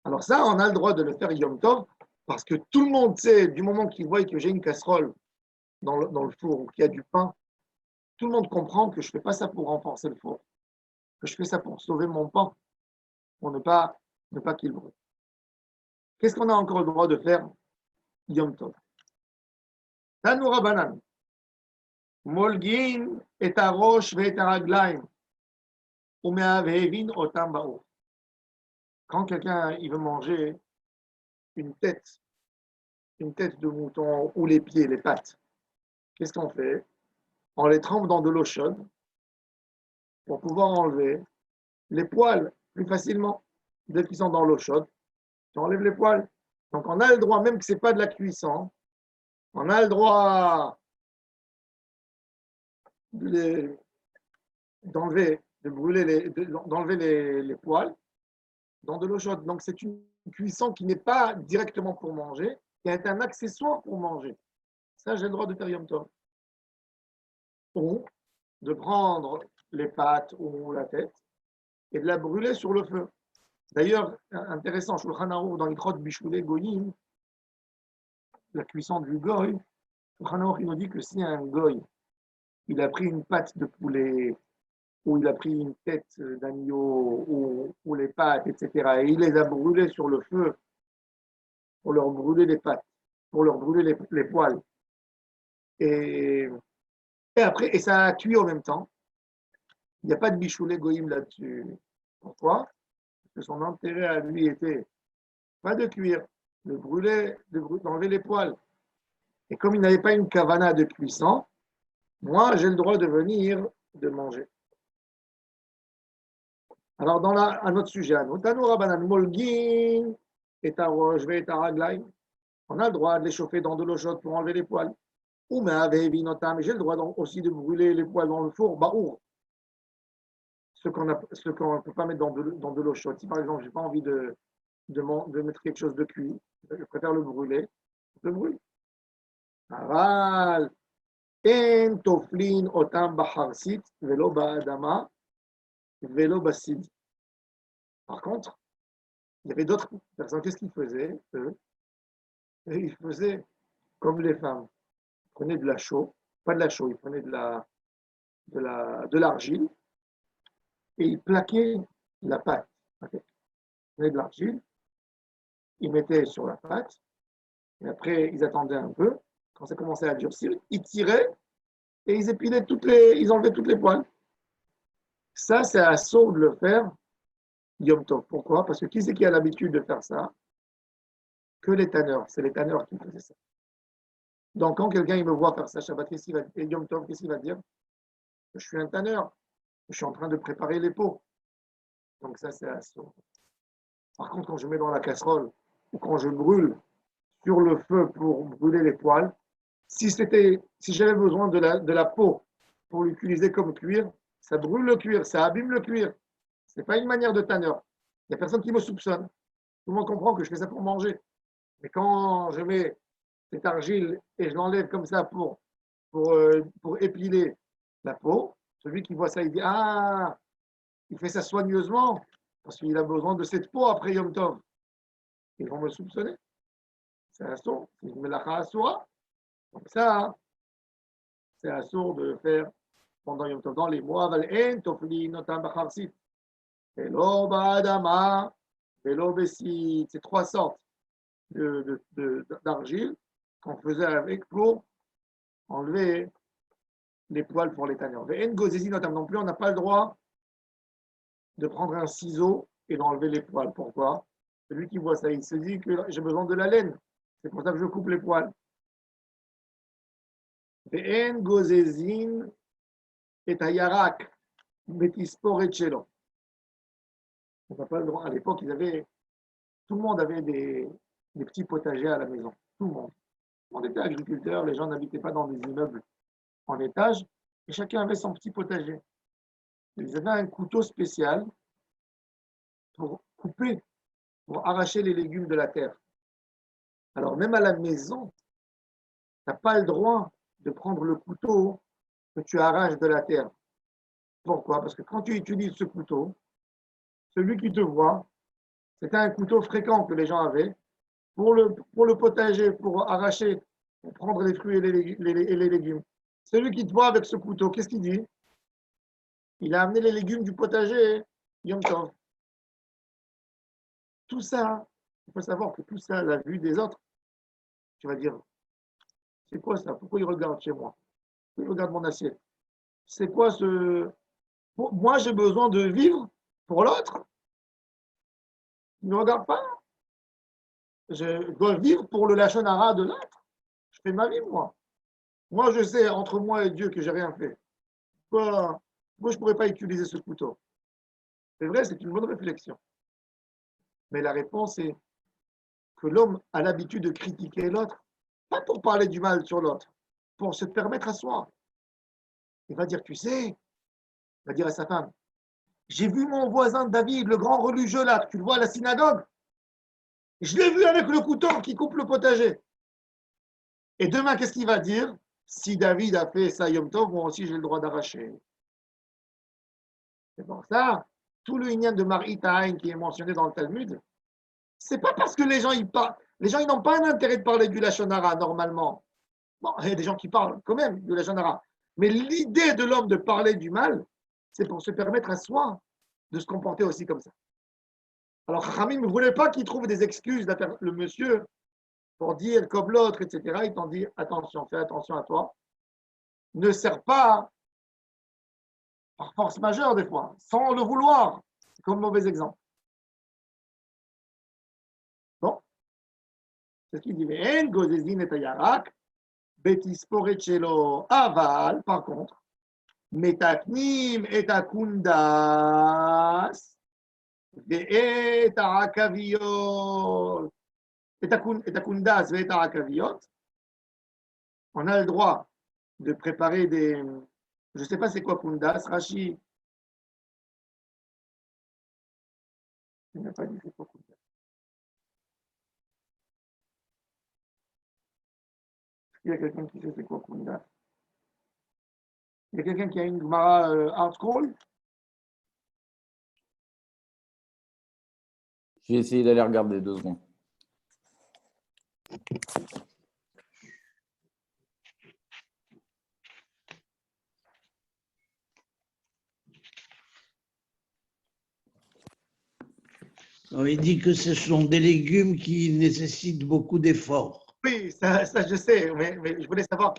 Alors ça, on a le droit de le faire Yom Tov parce que tout le monde sait, du moment qu'il voit que j'ai une casserole dans le four ou qu'il y a du pain, tout le monde comprend que je ne fais pas ça pour renforcer le four, que je fais ça pour sauver mon pain, pour ne pas qu'il brûle. Qu'est-ce qu'on a encore le droit de faire Yom Tov? Tanoura Banan. Molgin et Arosh et Araglaim. Otam Bao. Quand quelqu'un il veut manger une tête de mouton ou les pieds, les pattes, qu'est-ce qu'on fait? On les trempe dans de l'eau chaude pour pouvoir enlever les poils plus facilement. Dès qu'ils sont dans l'eau chaude, tu enlèves les poils. Donc on a le droit, même que ce n'est pas de la cuisson, on a le droit d'enlever, de brûler d'enlever les poils dans de l'eau chaude. Donc c'est une cuisson qui n'est pas directement pour manger, qui est un accessoire pour manger. Ça, j'ai le droit de faire Yom Tov. Ou de prendre les pattes ou la tête et de la brûler sur le feu. D'ailleurs, intéressant, Shulchan Aruch dans l'Ikrot Bishoulé Goyim, la cuisson du goy, Shulchan Aruch il nous dit que si un goy, il a pris une patte de poulet, ou il a pris une tête d'agneau, ou les pattes, etc., et il les a brûlées sur le feu pour leur brûler les pattes, pour leur brûler les poils, et après, et ça a cuit en même temps, il n'y a pas de Bishoulé Goyim là-dessus. Pourquoi? Parce que son intérêt à lui était pas de cuire, de brûler, d'enlever les poils. Et comme il n'avait pas une kavana de cuisson, moi, j'ai le droit de venir de manger. Alors, dans un autre sujet, Tano Rabanan Molgin et Tarojve et Taraglaim, on a le droit de les chauffer dans de l'eau chaude pour enlever les poils. Ou mais j'ai le droit aussi de brûler les poils dans le four, baour. Ce qu'on ne peut pas mettre dans de l'eau chaude. Si par exemple, je n'ai pas envie de mettre quelque chose de cuit, je préfère le brûler, je le brûle. Aval, en toflin otam bacharsit, velo ba'adama, velo basid. Par contre, il y avait d'autres personnes, qu'est-ce qu'ils faisaient, eux? Ils faisaient comme les femmes. Ils prenaient de la chaux, pas de la chaux, ils prenaient de l'argile et ils plaquaient la pâte. Okay. Ils prenaient de l'argile, ils mettaient sur la pâte, et après ils attendaient un peu. Quand ça commençait à durcir, ils tiraient et ils épilaient ils enlevaient toutes les poils. Ça, c'est assaut de le faire Yom Tov. Pourquoi? Parce que qui c'est qui a l'habitude de faire ça? Que les tanneurs. C'est les tanneurs qui faisaient ça. Donc, quand quelqu'un il me voit faire ça Shabbat, et Yom Tov, qu'est-ce qu'il va dire? Je suis un tanneur. Je suis en train de préparer les pots. Donc, ça, c'est assaut. Par contre, quand je mets dans la casserole ou quand je brûle sur le feu pour brûler les poils, si j'avais besoin de la peau pour l'utiliser comme cuir, ça brûle le cuir, ça abîme le cuir. Ce n'est pas une manière de tanneur. Il n'y a personne qui me soupçonne. Tout le monde comprend que je fais ça pour manger. Mais quand je mets cette argile et je l'enlève comme ça pour épiler la peau, celui qui voit ça, il dit ah, il fait ça soigneusement parce qu'il a besoin de cette peau après Yom Tov. Ils vont me soupçonner. C'est un sourd. Si je mets la assoura, donc ça, c'est un sourd de faire pendant Yom Tov. Dans les mois, c'est trois sortes d'argile qu'on faisait avec pour enlever les poils pour les tanneurs. Non plus, on n'a pas le droit de prendre un ciseau et d'enlever les poils. Pourquoi? Celui qui voit ça, il se dit que j'ai besoin de la laine. C'est pour ça que je coupe les poils. Ve'en gozezin et ayarak betispor et chelo. On n'a pas le droit. À l'époque, tout le monde avait des petits potagers à la maison. Tout le monde. On était agriculteurs, les gens n'habitaient pas dans des immeubles en étage, et chacun avait son petit potager. Ils avaient un couteau spécial pour couper, pour arracher les légumes de la terre. Alors même à la maison, tu n'as pas le droit de prendre le couteau que tu arraches de la terre. Pourquoi? Parce que quand tu utilises ce couteau, celui qui te voit, c'était un couteau fréquent que les gens avaient pour le potager, pour arracher, pour prendre les fruits et les légumes. Celui qui te voit avec ce couteau, qu'est-ce qu'il dit? Il a amené les légumes du potager, Yom Tov. Tout ça, il faut savoir que tout ça, à la vue des autres, tu vas dire, c'est quoi ça? Pourquoi il regarde chez moi? Pourquoi il regarde mon assiette? C'est quoi ce... Moi, j'ai besoin de vivre pour l'autre. Il ne me regarde pas. Je dois vivre pour le lachonara de l'autre. Je fais ma vie, moi. Moi, je sais, entre moi et Dieu, que j'ai rien fait. Pourquoi je ne pourrais pas utiliser ce couteau? C'est vrai, c'est une bonne réflexion. Mais la réponse est que l'homme a l'habitude de critiquer l'autre, pas pour parler du mal sur l'autre, pour se permettre à soi. Il va dire, tu sais, il va dire à sa femme, j'ai vu mon voisin David, le grand religieux là, tu le vois à la synagogue, je l'ai vu avec le couteau qui coupe le potager. Et demain, qu'est-ce qu'il va dire? Si David a fait ça Yom Tov, moi aussi j'ai le droit d'arracher. C'est pour ça, tout le Inyan de Mar'itaïn qui est mentionné dans le Talmud, c'est pas parce que les gens ils parlent, les gens ils n'ont pas un intérêt de parler du Lachon Hara normalement. Bon, il y a des gens qui parlent quand même du Lachon Hara. Mais l'idée de l'homme de parler du mal, c'est pour se permettre à soi de se comporter aussi comme ça. Alors, Khamim ne voulait pas qu'il trouve des excuses, le monsieur, pour dire comme l'autre, etc. Il t'en dit attention, fais attention à toi. Ne sert pas par force majeure des fois, sans le vouloir. C'est comme mauvais exemple. Bon, c'est ce qu'il dit. Mais en gozezin et ayarak, betisporet shelo aval, par contre, metaknim et akundas, et arakaviot, et akundas, et arakaviot, on a le droit de préparer des. Je ne sais pas c'est quoi kundas, Rashi. Il n'a pas dit c'est quoi kundas. Il y a quelqu'un qui sait c'est quoi kundas. Il y a quelqu'un qui a une Gemara Art Scroll. J'ai essayé d'aller regarder 2 secondes. Il dit que ce sont des légumes qui nécessitent beaucoup d'efforts. Oui, ça je sais, mais je voulais savoir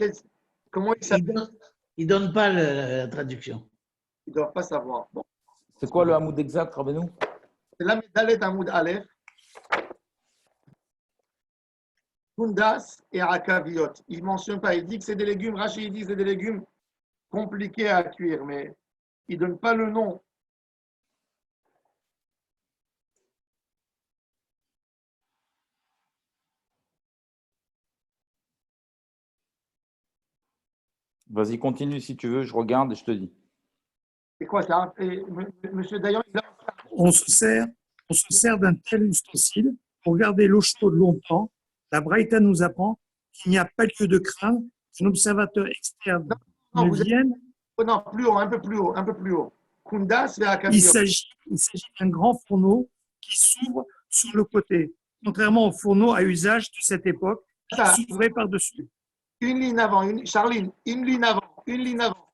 comment il s'appelle. Il ne donne pas la traduction. Ils ne doivent pas savoir. Bon. C'est quoi le hamoud exact, Rabbeinu? C'est la Dalet Hamoud Aleph. Kundas et Akaviot. Il ne mentionne pas, il dit que c'est des légumes, Rachid il dit que c'est des légumes compliqués à cuire, mais il ne donne pas le nom. Vas-y, continue si tu veux, je regarde et je te dis. C'est quoi ça? Monsieur Dayan, On se sert d'un tel ustensile pour garder l'eau chaude longtemps. La Braïta nous apprend qu'il n'y a pas lieu de craindre qu'un observateur externe ne vienne. Non, plus haut, un peu plus haut, un peu plus haut. Kundas et Akaviot. Il s'agit d'un grand fourneau qui s'ouvre sur le côté, contrairement au fourneau à usage de cette époque qui s'ouvrait par-dessus. Une ligne avant, Charline, une ligne avant, une ligne avant.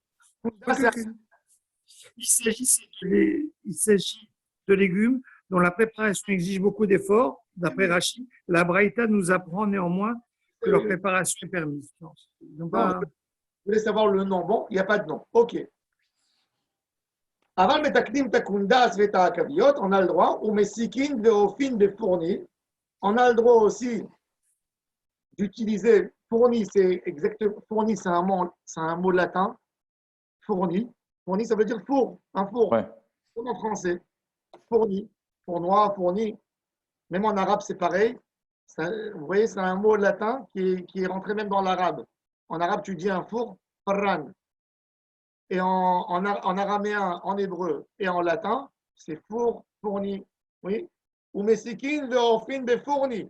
Il s'agit de légumes dont la préparation exige beaucoup d'efforts. D'après Rachid, la Braïta nous apprend néanmoins que leur préparation est permise. Je voulais savoir le nom. Bon, il n'y a pas de nom. OK. Avant metakdim takundas veta akaviot, on a le droit, ou mesikin veofin de fourni. On a le droit aussi d'utiliser fourni, c'est exactement fourni, c'est un mot latin. Fourni. Fourni, ça veut dire four, un four. Ouais. Comme en français. Fourni, fournois, fourni. Même en arabe, c'est pareil. Ça, vous voyez, c'est un mot latin qui est rentré même dans l'arabe. En arabe, tu dis un four, farran. Et en araméen, en hébreu et en latin, c'est four, fourni. Oui. Ou mesikin veofin be fourni.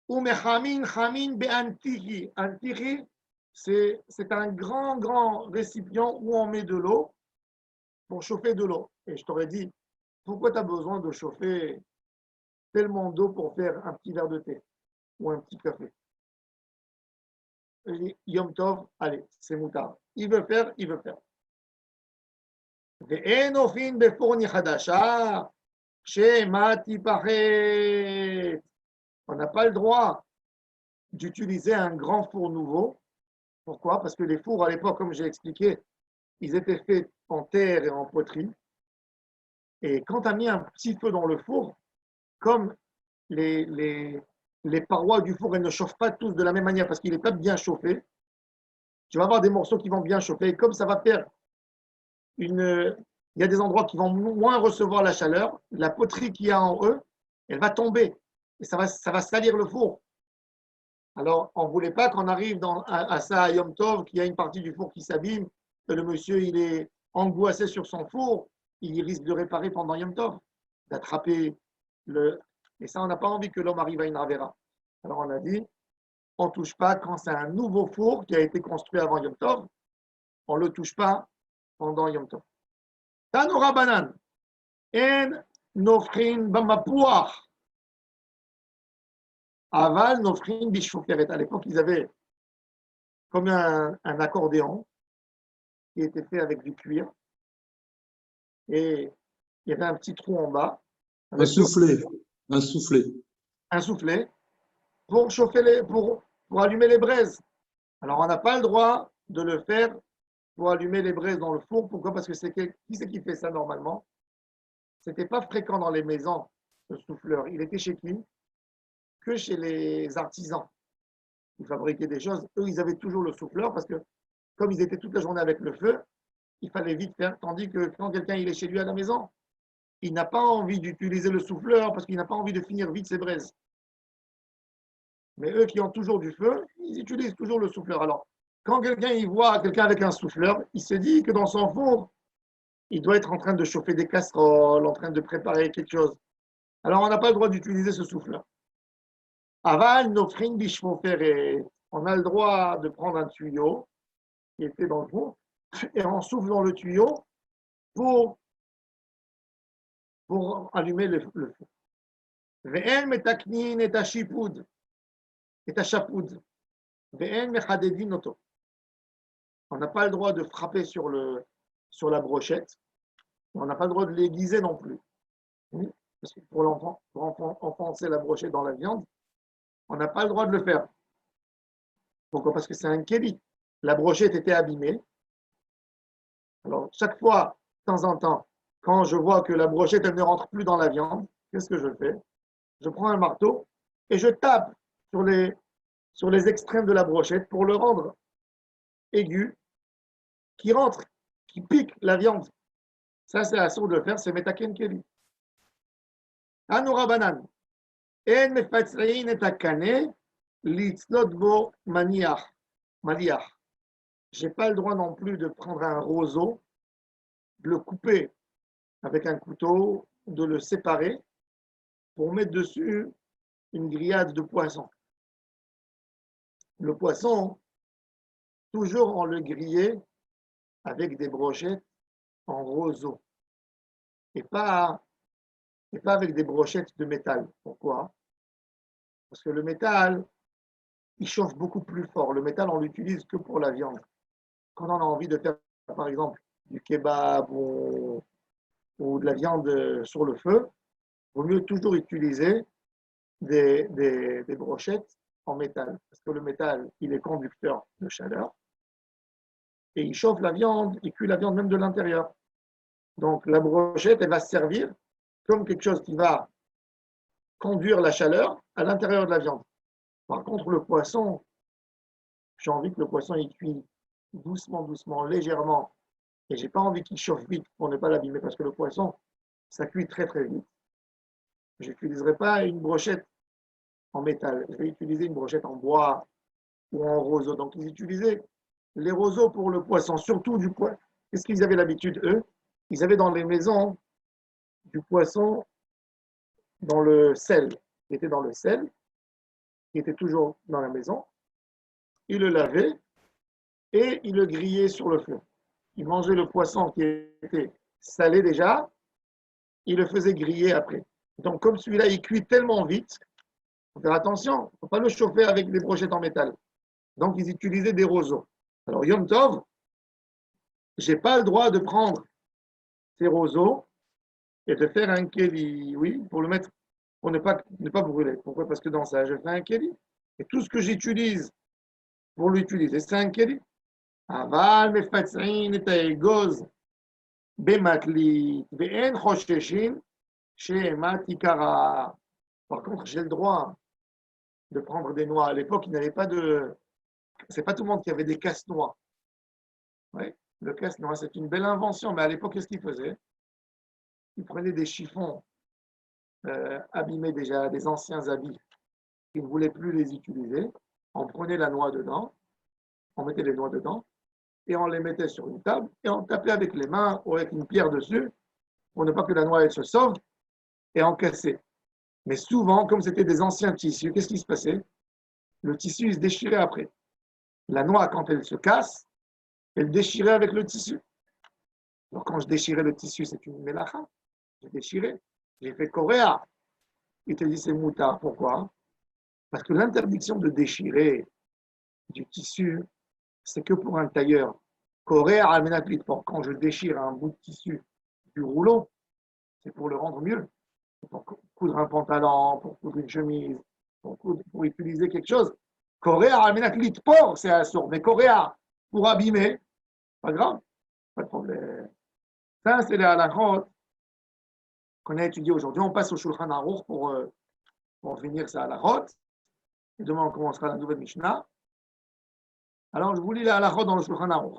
Ou mechamin, chamin be antichi. Antichi, c'est un grand récipient où on met de l'eau pour chauffer de l'eau. Et je t'aurais dit, pourquoi tu as besoin de chauffer tellement d'eau pour faire un petit verre de thé ou un petit café? Je dis, Yom Tov, allez, c'est moutard. Il veut faire, il veut faire. Ve'enofin befourni chadasha, shemati pachet. On n'a pas le droit d'utiliser un grand four nouveau. Pourquoi? Parce que les fours, à l'époque, comme j'ai expliqué, ils étaient faits en terre et en poterie. Et quand tu as mis un petit feu dans le four, comme les parois du four, elles ne chauffent pas tous de la même manière parce qu'il n'est pas bien chauffé, tu vas avoir des morceaux qui vont bien chauffer. Et comme ça va faire une il y a des endroits qui vont moins recevoir la chaleur, la poterie qu'il y a en eux, elle va tomber et ça va salir le four. Alors, on ne voulait pas qu'on arrive à ça à Yom Tov, qu'il y a une partie du four qui s'abîme, que le monsieur il est angoissé sur son four, il risque de réparer pendant Yom Tov, d'attraper le. Et ça, on n'a pas envie que l'homme arrive à une ravera. Alors, on a dit, on ne touche pas quand c'est un nouveau four qui a été construit avant Yom Tov, on ne le touche pas pendant Yom Tov. Tanura banan, en nofrin bamapuach. Aval, nofrin bishfokeret. À l'époque, ils avaient comme un accordéon qui était fait avec du cuir. Et il y avait un petit trou en bas. Un soufflet. Un soufflet. Un soufflet pour chauffer pour allumer les braises. Alors, on n'a pas le droit de le faire pour allumer les braises dans le four. Pourquoi? Parce que qui c'est qui fait ça normalement? Ce n'était pas fréquent dans les maisons, le souffleur. Il était chez qui? Que chez les artisans. Ils fabriquaient des choses. Eux, ils avaient toujours le souffleur parce que comme ils étaient toute la journée avec le feu, il fallait vite faire. Tandis que quand quelqu'un il est chez lui à la maison, il n'a pas envie d'utiliser le souffleur parce qu'il n'a pas envie de finir vite ses braises. Mais eux qui ont toujours du feu, ils utilisent toujours le souffleur. Alors, quand quelqu'un il voit quelqu'un avec un souffleur, il se dit que dans son four, il doit être en train de chauffer des casseroles, en train de préparer quelque chose. Alors, on n'a pas le droit d'utiliser ce souffleur. Aval, nofrin bishmoferet. On a le droit de prendre un tuyau qui était dans le four et on souffle dans le tuyau pour allumer le feu. Ve'en metaknin et hashipud. Et chapoud. On n'a pas le droit de frapper sur la brochette. On n'a pas le droit de l'aiguiser non plus. Parce que pour enfoncer la brochette dans la viande, on n'a pas le droit de le faire. Pourquoi? Parce que c'est un kéli. La brochette était abîmée. Alors, chaque fois, de temps en temps, quand je vois que la brochette elle ne rentre plus dans la viande, qu'est-ce que je fais? Je prends un marteau et je tape sur les extrêmes de la brochette pour le rendre aigu, qui rentre, qui pique la viande. Ça, c'est assourd de le faire, c'est Metaken Keli. Anoura banan. En mefatzrein et akane, litznot bo maniach. Je n'ai pas le droit non plus de prendre un roseau, de le couper avec un couteau, de le séparer pour mettre dessus une grillade de poisson. Le poisson, toujours on le grillait avec des brochettes en roseau et pas avec des brochettes de métal. Pourquoi? Parce que le métal, il chauffe beaucoup plus fort. Le métal, on l'utilise que pour la viande. Quand on a envie de faire, par exemple, du kebab ou de la viande sur le feu, il vaut mieux toujours utiliser des brochettes en métal. Parce que le métal, il est conducteur de chaleur et il chauffe la viande, il cuit la viande même de l'intérieur. Donc la brochette, elle va se servir comme quelque chose qui va conduire la chaleur à l'intérieur de la viande. Par contre, le poisson, j'ai envie que le poisson il cuit doucement, doucement, légèrement. Et j'ai pas envie qu'il chauffe vite pour ne pas l'abîmer parce que le poisson, ça cuit très très vite. Je n'utiliserai pas une brochette en métal. Je vais utiliser une brochette en bois ou en roseau. Donc ils utilisaient les roseaux pour le poisson, surtout du poisson. Qu'est-ce qu'ils avaient l'habitude, eux? Ils avaient dans les maisons du poisson dans le sel. Il était dans le sel, qui était toujours dans la maison. Ils le lavaient et ils le grillaient sur le feu. Ils mangeaient le poisson qui était salé déjà, ils le faisaient griller après. Donc comme celui-là, il cuit tellement vite, il faut faire attention, il ne faut pas le chauffer avec des brochettes en métal. Donc ils utilisaient des roseaux. Alors Yom Tov, je n'ai pas le droit de prendre ces roseaux et de faire un keli, oui, pour le mettre, pour ne pas brûler. Pourquoi? Parce que dans ça, je fais un keli. Et tout ce que j'utilise pour l'utiliser, c'est un keli. Aval mefatzin et aegoz bematli ve'en chosheshin she'emat ikara. Par contre, j'ai le droit de prendre des noix. À l'époque, il n'y avait pas de. C'est pas tout le monde qui avait des casse-noix. Ouais. Le casse-noix, c'est une belle invention, mais à l'époque, qu'est-ce qu'ils faisaient? Ils prenaient des chiffons abîmés déjà, des anciens habits, ils ne voulaient plus les utiliser. On prenait la noix dedans, on mettait les noix dedans, et on les mettait sur une table, et on tapait avec les mains ou avec une pierre dessus, pour ne pas que la noix elle se sauve, et on cassait. Mais souvent, comme c'était des anciens tissus, qu'est-ce qui se passait? Le tissu il se déchirait après. La noix, quand elle se casse, elle déchirait avec le tissu. Alors quand je déchirais le tissu, c'est une mélacha. J'ai déchiré. J'ai fait coréa. Il te dit c'est moutard. Pourquoi? Parce que l'interdiction de déchirer du tissu, c'est que pour un tailleur. Coréa amenaplit. Quand je déchire un bout de tissu du rouleau, c'est pour le rendre mieux. Pour coudre un pantalon, pour coudre une chemise, pour utiliser quelque chose. Coréa amenaplit pour, c'est un sourd. Mais coréa pour abîmer, pas grave, pas de problème. Ça, c'est la halachot qu'on a étudié aujourd'hui. On passe au Shulchan Aruch pour finir ça halachot. Et demain, on commencera la nouvelle Mishnah. Alors, je vous lis la halachot dans le Shulchan Aruch.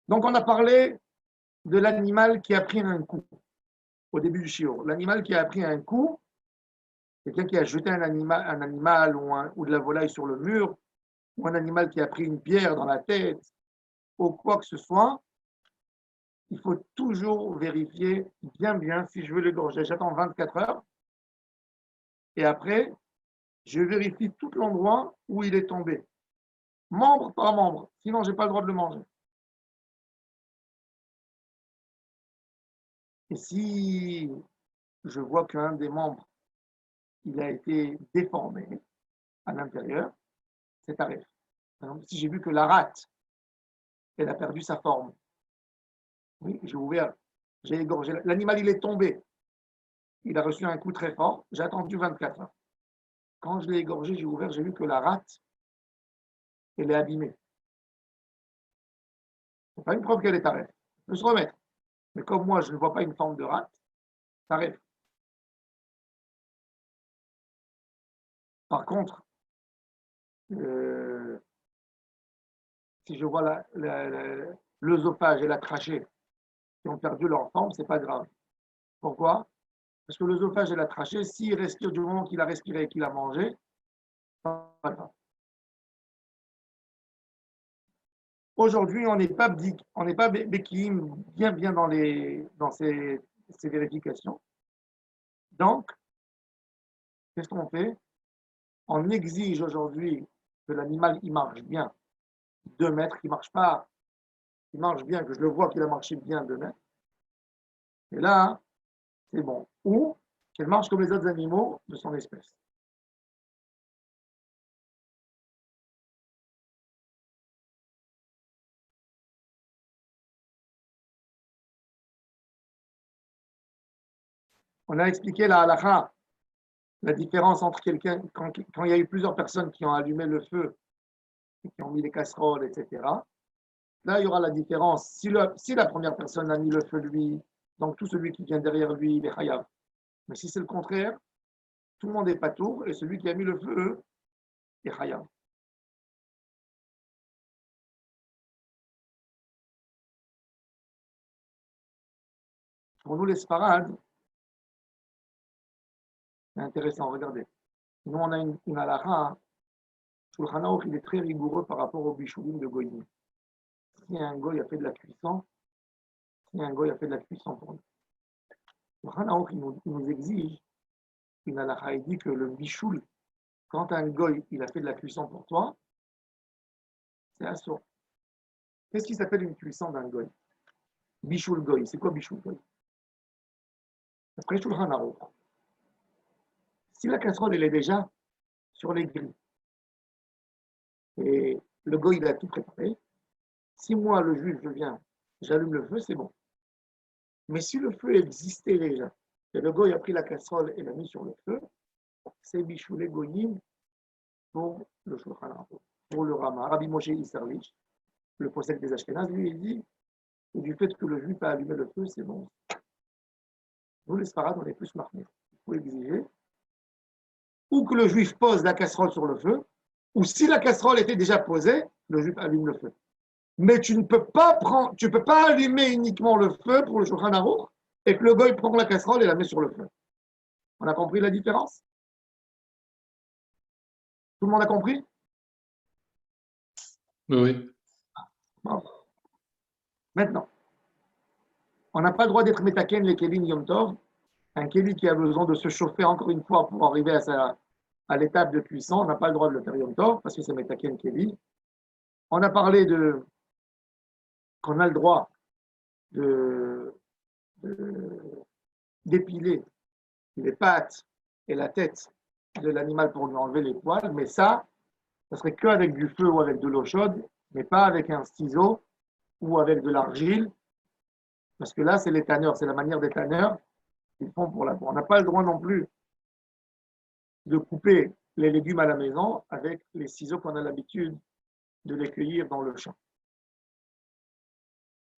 Donc, on a parlé de l'animal qui a pris un coup au début du shiur. L'animal qui a pris un coup, quelqu'un qui a jeté un animal ou de la volaille sur le mur, ou un animal qui a pris une pierre dans la tête, ou quoi que ce soit, il faut toujours vérifier bien si je veux l'égorger. J'attends 24 heures et après, je vérifie tout l'endroit où il est tombé, membre par membre, sinon je n'ai pas le droit de le manger. Et si je vois qu'un des membres il a été déformé à l'intérieur, c'est tarif. Par exemple, si j'ai vu que la rate, elle a perdu sa forme, oui, j'ai ouvert, j'ai égorgé, l'animal il est tombé, il a reçu un coup très fort, j'ai attendu 24 heures. Quand je l'ai égorgé, j'ai ouvert, j'ai vu que la rate, elle est abîmée. Ce n'est pas une preuve qu'elle est tarif. Elle peut se remettre. Mais comme moi, je ne vois pas une forme de rate, tarif. Par contre, si je vois l'œsophage et la trachée qui ont perdu leur forme, ce n'est pas grave. Pourquoi? Parce que l'œsophage et la trachée, s'il respire du moment qu'il a respiré et qu'il a mangé, pas grave. Aujourd'hui, on n'est pas béquim bien dans ces vérifications. Donc, qu'est-ce qu'on fait? On exige aujourd'hui que l'animal il marche bien 2 mètres, il marche pas, il marche bien, que je le vois qu'il a marché bien 2 mètres. Et là, c'est bon. Ou qu'elle marche comme les autres animaux de son espèce. On a expliqué la halakha, la différence entre quelqu'un, quand il y a eu plusieurs personnes qui ont allumé le feu, et qui ont mis les casseroles, etc. Là, il y aura la différence. Si la première personne a mis le feu, lui, donc tout celui qui vient derrière lui, il est chayav. Mais si c'est le contraire, tout le monde est patour et celui qui a mis le feu est chayav. Pour nous, les sfarades, c'est intéressant, regardez. Nous, on a une halakha, Shulchan Aruch, il est très rigoureux par rapport au bishoulim de Goyim. Si un goy a fait de la cuisson, pour nous. Shulchan Aruch, il nous exige une halakha, il dit que le bichoul, quand un goy, il a fait de la cuisson pour toi, c'est assourd. Qu'est-ce qui s'appelle une cuisson d'un goy? Bichoul goy, c'est quoi bichoul goy? Après Shulchan Aruch, si la casserole, elle est déjà sur les grilles, et le goy, il a tout préparé, si moi, le juif, je viens, j'allume le feu, c'est bon. Mais si le feu existait déjà, et le goy a pris la casserole et l'a mis sur le feu, c'est bichoulé goyim pour le Shulchan Aruch, pour le Rama, Rabbi Moshe Isserlich. le possède des Ashkénazes, lui, il dit, et du fait que le juif a allumé le feu, c'est bon. Nous, les Sfarades, on est plus marqués. Il faut exiger ou que le juif pose la casserole sur le feu, ou si la casserole était déjà posée, le juif allume le feu. Mais tu ne peux pas allumer uniquement le feu pour le Shulchan Aruch et que le goy prend la casserole et la met sur le feu. On a compris la différence? Tout le monde a compris? Oui. Bon. Maintenant, on n'a pas le droit d'être métaken les Kélim Yom Tov. Un Kéli qui a besoin de se chauffer encore une fois pour arriver à l'étape de cuisson, on n'a pas le droit de le faire Yom Tov parce que c'est métaken Kéli. On a parlé qu'on a le droit d'épiler les pattes et la tête de l'animal pour lui enlever les poils, mais ça serait qu'avec du feu ou avec de l'eau chaude, mais pas avec un ciseau ou avec de l'argile, parce que là, c'est les tanneurs, c'est la manière des tanneurs qu'ils font pour la peau. On n'a pas le droit non plus de couper les légumes à la maison avec les ciseaux qu'on a l'habitude de les cueillir dans le champ.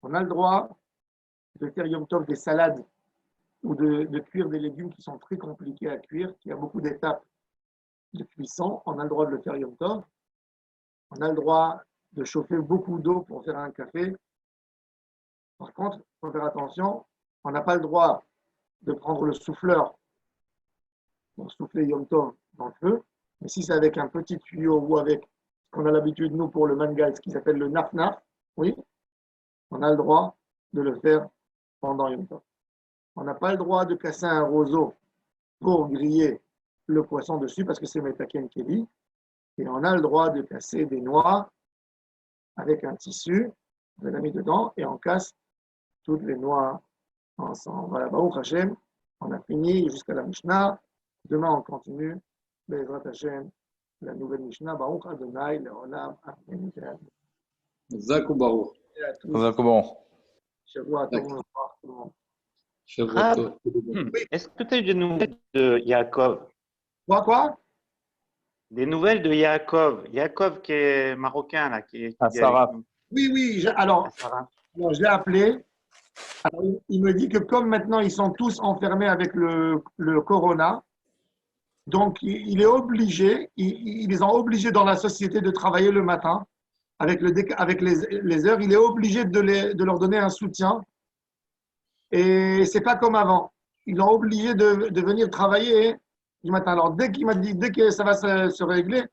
On a le droit de faire Yom Tov des salades ou de cuire des légumes qui sont très compliqués à cuire, qui a beaucoup d'étapes de cuisson. On a le droit de le faire Yom Tov. On a le droit de chauffer beaucoup d'eau pour faire un café. Par contre, il faut faire attention, on n'a pas le droit de prendre le souffleur pour souffler Yom Tov dans le feu, mais si c'est avec un petit tuyau ou avec ce qu'on a l'habitude, nous, pour le mangal, ce qui s'appelle le naf-naf, oui, on a le droit de le faire pendant Yom Tov. On n'a pas le droit de casser un roseau pour griller le poisson dessus parce que c'est Metaken Keli. Et on a le droit de casser des noix avec un tissu, on les a mis dedans et on casse toutes les noix ensemble. Voilà, Baruch Hashem, on a fini jusqu'à la Mishnah. Demain, on continue. Be'ezrat Hashem, la nouvelle Mishnah. Baruch Adonai, Le'olam, Amen. Zak ou Baruch. Et à tous. Bon. Shavua Tov, au revoir, tout le monde. Shavua Tov. Est-ce que tu as eu des nouvelles de Yaakov? Quoi? Des nouvelles de Yaakov? Yaakov qui est marocain, là, qui est À Sarah. Oui. à Sarah. Alors, je l'ai appelé. Alors, il me dit que comme maintenant ils sont tous enfermés avec le corona, donc il est obligé, ils les ont obligés dans la société de travailler le matin avec les heures. Il est obligé de leur donner un soutien. Et c'est pas comme avant. Ils l'ont obligé de venir travailler du matin. Alors dès que ça va se régler,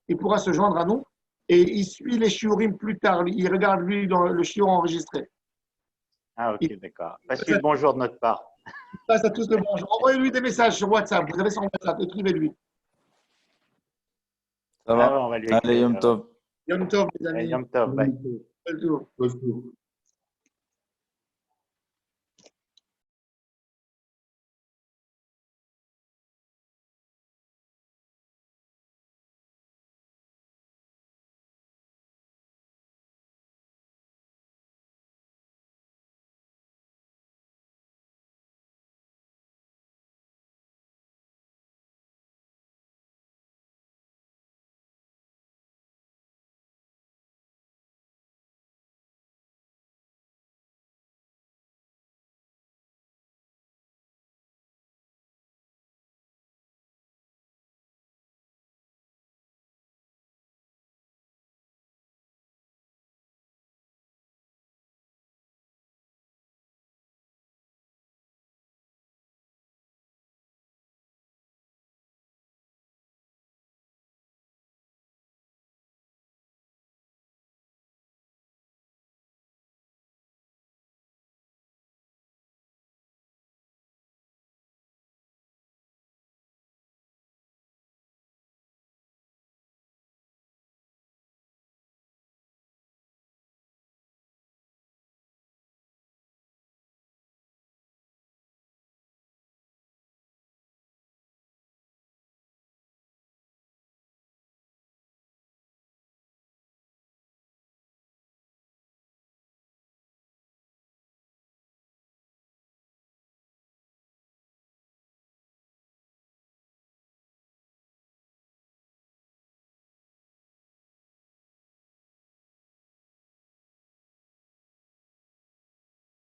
il pourra se joindre à nous et il suit les shiurim plus tard. Il regarde lui dans le shiur enregistré. Ah, ok, d'accord. Passe-lui le bonjour de notre part. Passe à tous le bonjour. Envoyez-lui des messages sur WhatsApp. Vous avez son WhatsApp, écrivez-lui. Ça va. Ah, on va lui Allez, écrire. Yom Tov. Yom Tov, les Allez, amis. Yom Tov, bye. Bonjour. Bonjour.